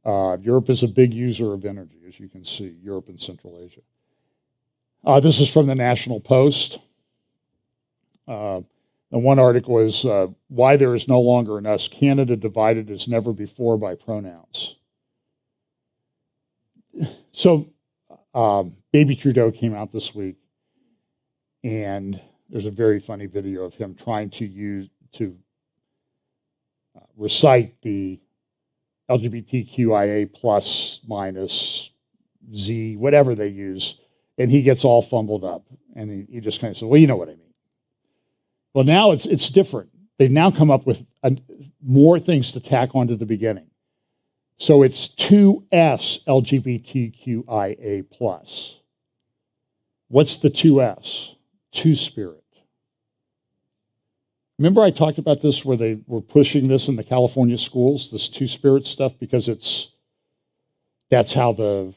Europe is a big user of energy, as you can see, Europe and Central Asia. This is from the National Post. The one article is why there is no longer an us, Canada divided as never before by pronouns. So Baby Trudeau came out this week, and there's a very funny video of him trying to recite the LGBTQIA plus minus Z, whatever they use, and he gets all fumbled up, and he just kind of says, well, you know what I mean. Well, now it's different. They've now come up with more things to tack onto the beginning. So it's 2S LGBTQIA plus. What's the 2S? Two-spirit. Remember I talked about this where they were pushing this in the California schools, this two-spirit stuff, because that's how the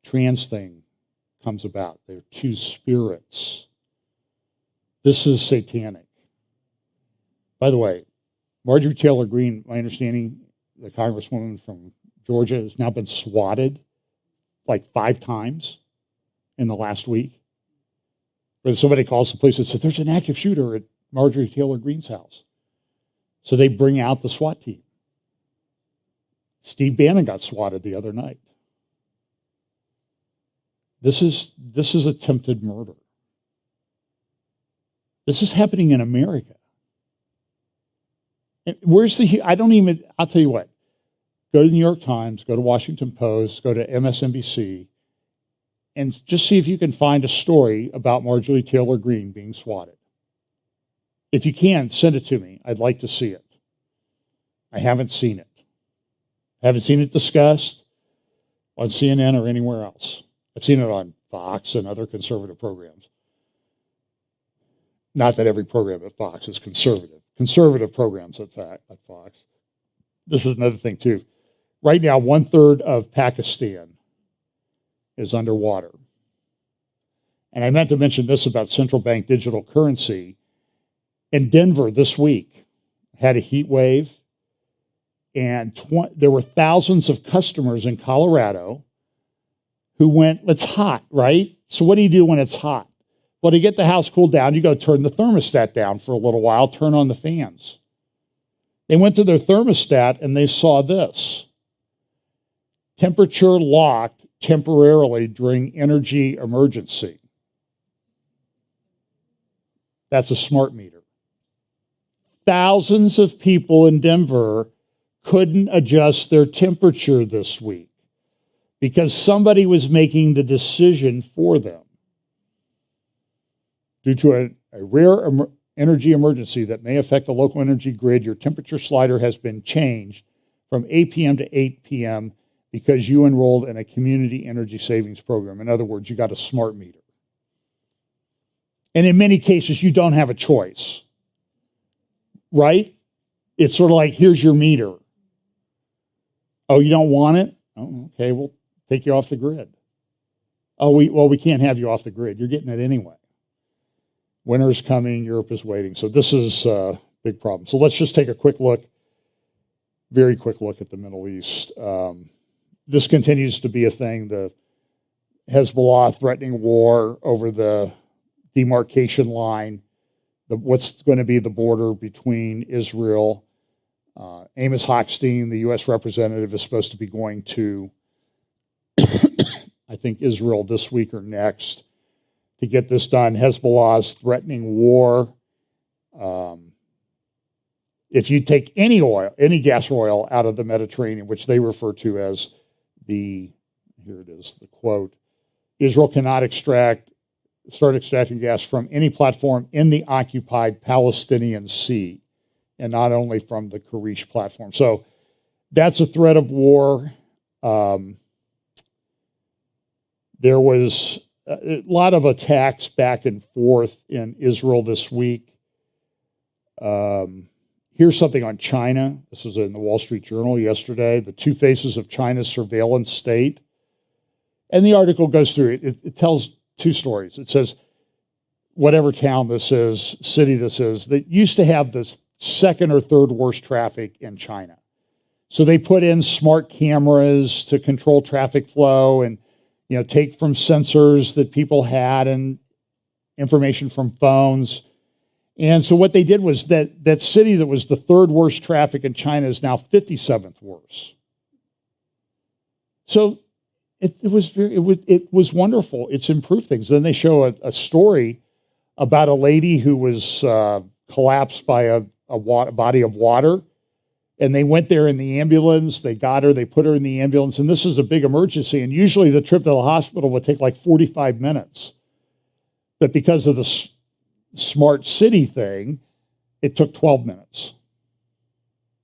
trans thing comes about. They're two spirits. This is satanic. By the way, Marjorie Taylor Greene, my understanding, the congresswoman from Georgia, has now been swatted like 5 times in the last week. Where somebody calls the police and says, there's an active shooter at Marjorie Taylor Greene's house. So they bring out the SWAT team. Steve Bannon got swatted the other night. This is attempted murder. This is happening in America. And I'll tell you what, go to the New York Times, go to Washington Post, go to MSNBC, and just see if you can find a story about Marjorie Taylor Greene being swatted. If you can, send it to me. I'd like to see it. I haven't seen it. I haven't seen it discussed on CNN or anywhere else. I've seen it on Fox and other conservative programs. Not that every program at Fox is conservative. Conservative programs at Fox. This is another thing, too. Right now, 1/3 of Pakistan is underwater. And I meant to mention this about central bank digital currency. In Denver this week, had a heat wave, and there were thousands of customers in Colorado who went, it's hot, right? So what do you do when it's hot? Well, to get the house cooled down, you go turn the thermostat down for a little while, turn on the fans. They went to their thermostat and they saw this. Temperature locked temporarily during energy emergency. That's a smart meter. Thousands of people in Denver couldn't adjust their temperature this week because somebody was making the decision for them. Due to a rare energy emergency that may affect the local energy grid, your temperature slider has been changed from 8 p.m. to 8 p.m. because you enrolled in a community energy savings program. In other words, you got a smart meter. And in many cases, you don't have a choice, right? It's sort of like, here's your meter. Oh, you don't want it? Oh, okay, we'll take you off the grid. Oh, we can't have you off the grid. You're getting it anyway. Winter's coming, Europe is waiting. So this is a big problem. So let's just take a very quick look at the Middle East. This continues to be a thing. The Hezbollah threatening war over the demarcation line, what's going to be the border between Israel. Amos Hochstein, the U.S. representative, is supposed to be going to, I think, Israel this week or next to get this done. Hezbollah's threatening war. If you take any gas or oil out of the Mediterranean, which they refer to as here it is, the quote, Israel cannot start extracting gas from any platform in the occupied Palestinian Sea, and not only from the Karish platform. So that's a threat of war. There was a lot of attacks back and forth in Israel this week. Here's something on China. This was in the Wall Street Journal yesterday. The two faces of China's surveillance state. And the article goes through it. It tells two stories. It says, whatever town this is, city this is, they used to have this second or third worst traffic in China. So they put in smart cameras to control traffic flow and, take from sensors that people had and information from phones. And so what they did was that city that was the third worst traffic in China is now 57th worst. So it was wonderful. It's improved things. Then they show a story about a lady who was collapsed by a body of water. And they went there in the ambulance. They got her. They put her in the ambulance. And this is a big emergency. And usually the trip to the hospital would take like 45 minutes. But because of the smart city thing, it took 12 minutes.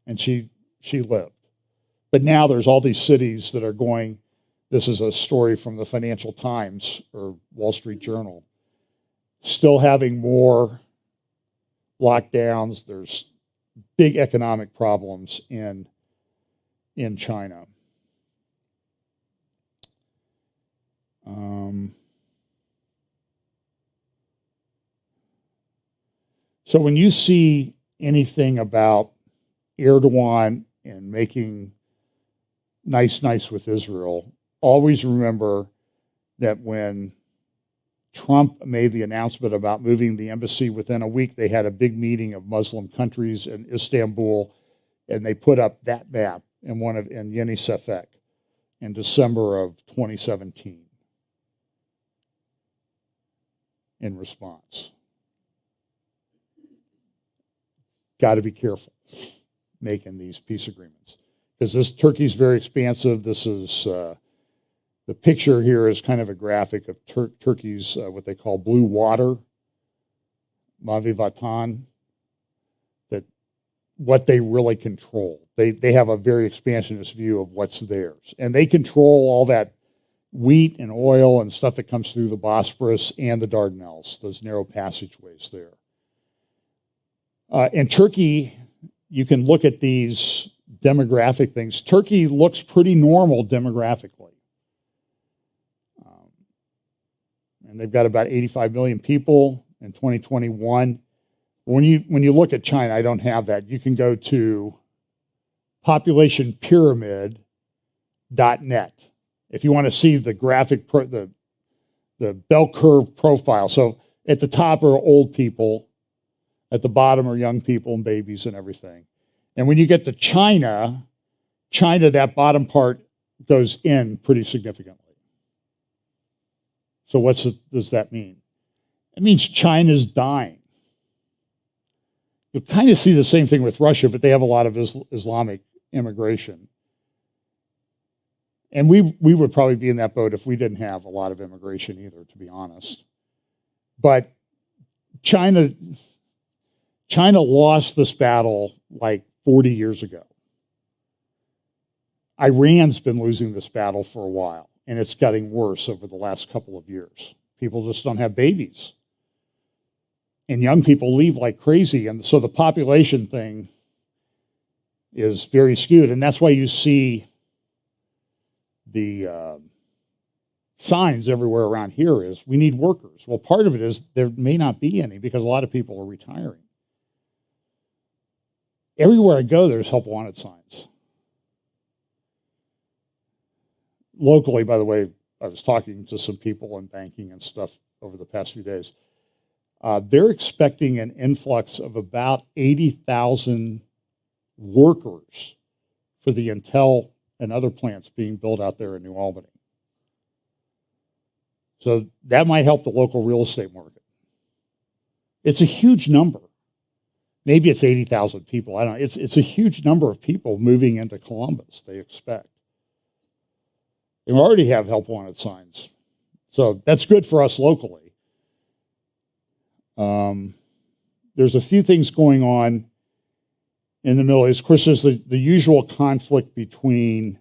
And she lived. But now there's all these cities that are going. This is a story from the Financial Times or Wall Street Journal. Still having more lockdowns. There's big economic problems in China. So when you see anything about Erdogan and making nice with Israel, always remember that when Trump made the announcement about moving the embassy within a week, they had a big meeting of Muslim countries in Istanbul, and they put up that map in Yeni Sefek in December of 2017 in response. Got to be careful making these peace agreements because Turkey's very expansive. This is the picture here is kind of a graphic of Turkey's what they call blue water, Mavi Vatan, that what they really control. They have a very expansionist view of what's theirs. And they control all that wheat and oil and stuff that comes through the Bosporus and the Dardanelles, those narrow passageways there. In Turkey, you can look at these demographic things. Turkey looks pretty normal demographically. and they've got about 85 million people in 2021. When you look at China, I don't have that. You can go to populationpyramid.net if you want to see the graphic, the bell curve profile. So at the top are old people, at the bottom are young people and babies and everything. And when you get to China, that bottom part goes in pretty significantly. So does that mean? It means China's dying. You'll kind of see the same thing with Russia, but they have a lot of Islamic immigration. And we would probably be in that boat if we didn't have a lot of immigration either, to be honest. But China lost this battle like 40 years ago. Iran's been losing this battle for a while, and it's getting worse over the last couple of years. People just don't have babies. And young people leave like crazy. And so the population thing is very skewed. And that's why you see the signs everywhere around here is we need workers. Well, part of it is there may not be any because a lot of people are retiring. Everywhere I go, there's help wanted signs. Locally, by the way, I was talking to some people in banking and stuff over the past few days. They're expecting an influx of about 80,000 workers for the Intel and other plants being built out there in New Albany. So that might help the local real estate market. It's a huge number. Maybe it's 80,000 people. I don't know. It's a huge number of people moving into Columbus, they expect. They already have help wanted signs. So that's good for us locally. There's a few things going on in the Middle East. Of course, there's the usual conflict between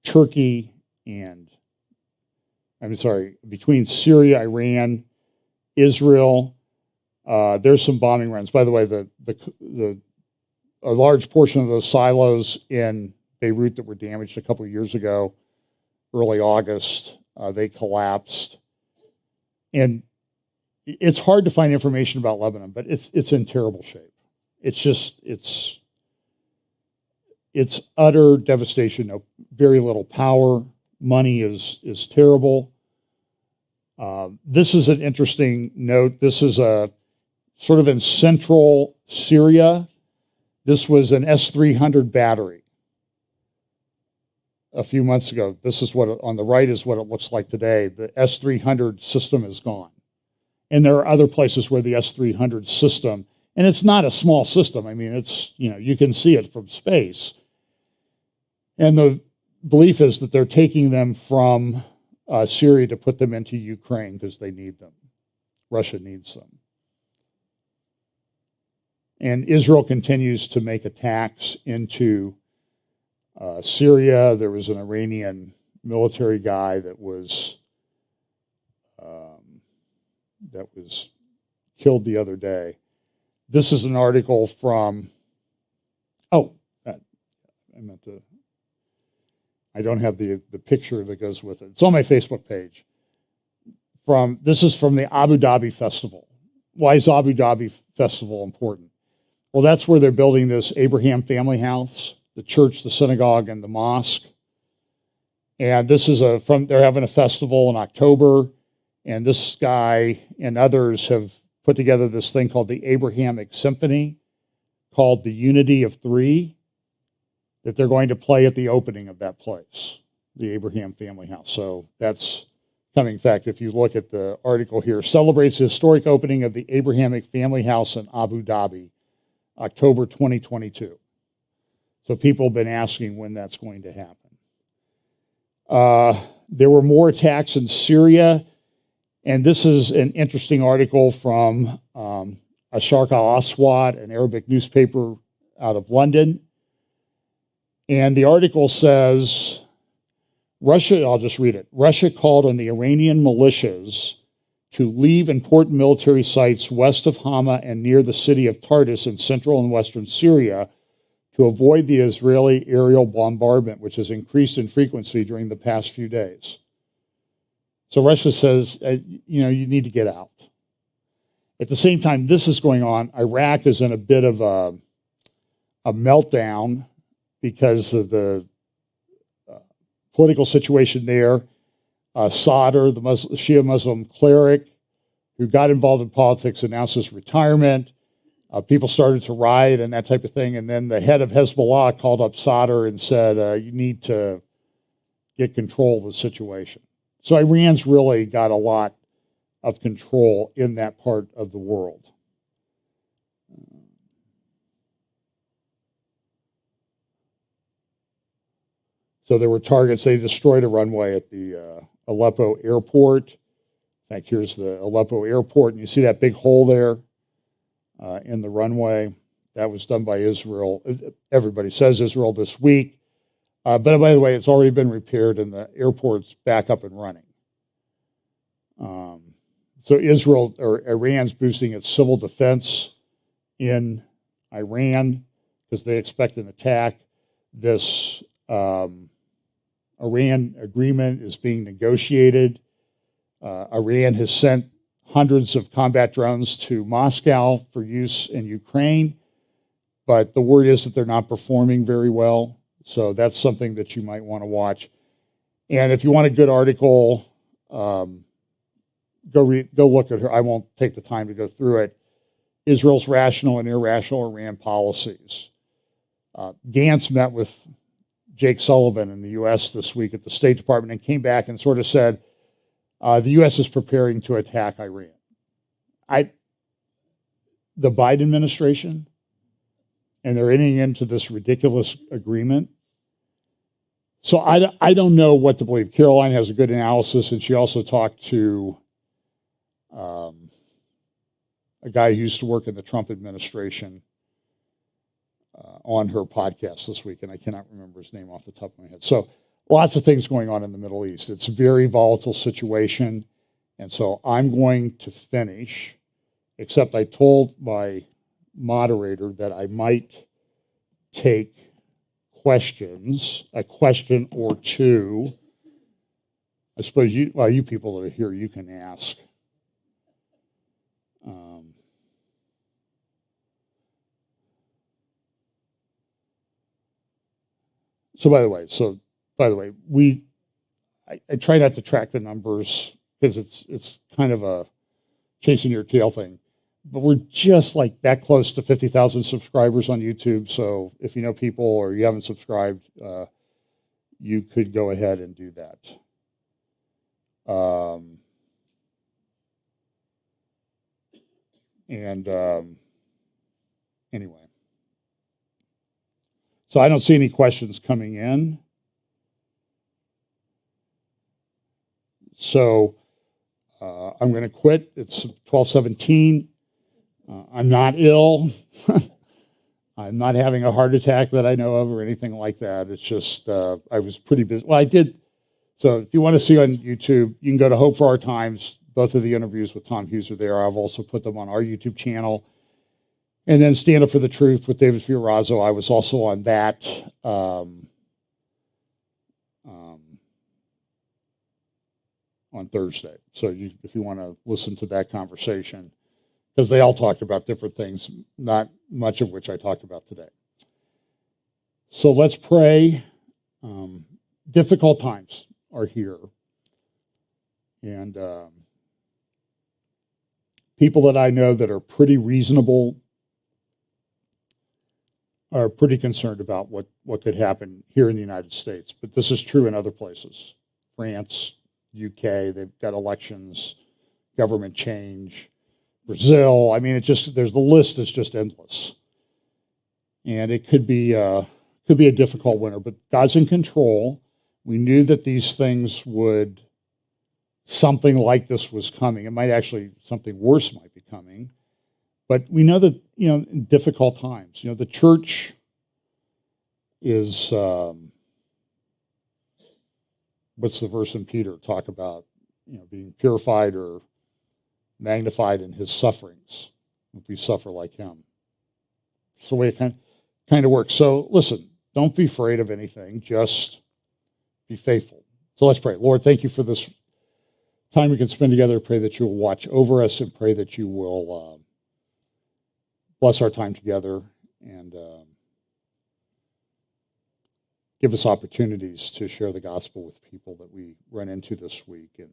Turkey and, between Syria, Iran, Israel. There's some bombing runs. By the way, a large portion of those silos in Beirut that were damaged a couple of years ago, early August, they collapsed. And it's hard to find information about Lebanon, but it's in terrible shape. It's utter devastation. No, very little power. Money is terrible. This is an interesting note. This is a sort of in central Syria. This was an S-300 battery a few months ago. This is what on the right is what it looks like today. The S-300 system is gone. And there are other places where the S-300 system, and it's not a small system. I mean, it's, you can see it from space. And the belief is that they're taking them from Syria to put them into Ukraine because they need them. Russia needs them. And Israel continues to make attacks into Syria. There was an Iranian military guy that was killed the other day. This is an article from, I don't have the picture that goes with it. It's on my Facebook page. This is from the Abu Dhabi Festival. Why is Abu Dhabi Festival important? Well, that's where they're building this Abraham family house, the church, the synagogue, and the mosque. And this is they're having a festival in October. And this guy and others have put together this thing called the Abrahamic Symphony, called the Unity of Three, that they're going to play at the opening of that place, the Abraham family house. So that's coming. In fact, if you look at the article here, celebrates the historic opening of the Abrahamic family house in Abu Dhabi, October 2022. So people have been asking when that's going to happen. There were more attacks in Syria. And this is an interesting article from Asharq al-Aswad, an Arabic newspaper out of London. And the article says, I'll just read it. Russia called on the Iranian militias to leave important military sites west of Hama and near the city of Tartus in central and western Syria to avoid the Israeli aerial bombardment, which has increased in frequency during the past few days. So Russia says, you need to get out. At the same time this is going on, Iraq is in a bit of a meltdown because of the political situation there. Sadr, the Shia Muslim cleric who got involved in politics, announced his retirement. People started to riot and that type of thing. And then the head of Hezbollah called up Sadr and said, you need to get control of the situation. So Iran's really got a lot of control in that part of the world. So there were targets. They destroyed a runway at the Aleppo airport. In fact, here's the Aleppo airport, and you see that big hole there in the runway. That was done by Israel. Everybody says Israel this week. But by the way, it's already been repaired, and the airport's back up and running. So Israel, or Iran's boosting its civil defense in Iran because they expect an attack. This Iran agreement is being negotiated. Iran has sent hundreds of combat drones to Moscow for use in Ukraine, but the word is that they're not performing very well. So that's something that you might want to watch. And if you want a good article, go look at her. I won't take the time to go through it. Israel's rational and irrational Iran policies. Gantz met with Jake Sullivan in the U.S. this week at the State Department and came back and sort of said, the U.S. is preparing to attack Iran. The Biden administration, and they're entering into this ridiculous agreement. So I don't know what to believe. Caroline has a good analysis, and she also talked to a guy who used to work in the Trump administration on her podcast this week, and I cannot remember his name off the top of my head. So lots of things going on in the Middle East. It's a very volatile situation, and so I'm going to finish, except I told my moderator that I might take questions, a question or two. I suppose you people that are here, you can ask. By the way, I try not to track the numbers because it's kind of a chasing your tail thing. But we're just like that close to 50,000 subscribers on YouTube. So if you know people or you haven't subscribed, you could go ahead and do that. Anyway. So I don't see any questions coming in. So I'm going to quit. It's 12:17. I'm not ill. I'm not having a heart attack that I know of or anything like that. It's just I was pretty busy. Well, I did. So if you want to see on YouTube, you can go to Hope for Our Times. Both of the interviews with Tom Hughes are there. I've also put them on our YouTube channel. And then Stand Up for the Truth with David Fiorazzo. I was also on that. On Thursday. So if you want to listen to that conversation, because they all talked about different things, not much of which I talked about today. So let's pray. Difficult times are here. And people that I know that are pretty reasonable are pretty concerned about what could happen here in the United States. But this is true in other places. France, UK, they've got elections, government change, Brazil. I mean, the list is just endless. And it could be a difficult winter, but God's in control. We knew that these things something like this was coming. It might actually, something worse might be coming. But we know that, in difficult times, the church is, what's the verse in Peter talk about, being purified or magnified in his sufferings, if we suffer like him. It's the way it kind of works. So listen, don't be afraid of anything, just be faithful. So let's pray. Lord, thank you for this time we can spend together. Pray that you will watch over us and pray that you will bless our time together and give us opportunities to share the gospel with people that we run into this week and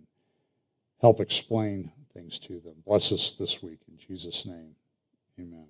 help explain things to them. Bless us this week in Jesus' name. Amen.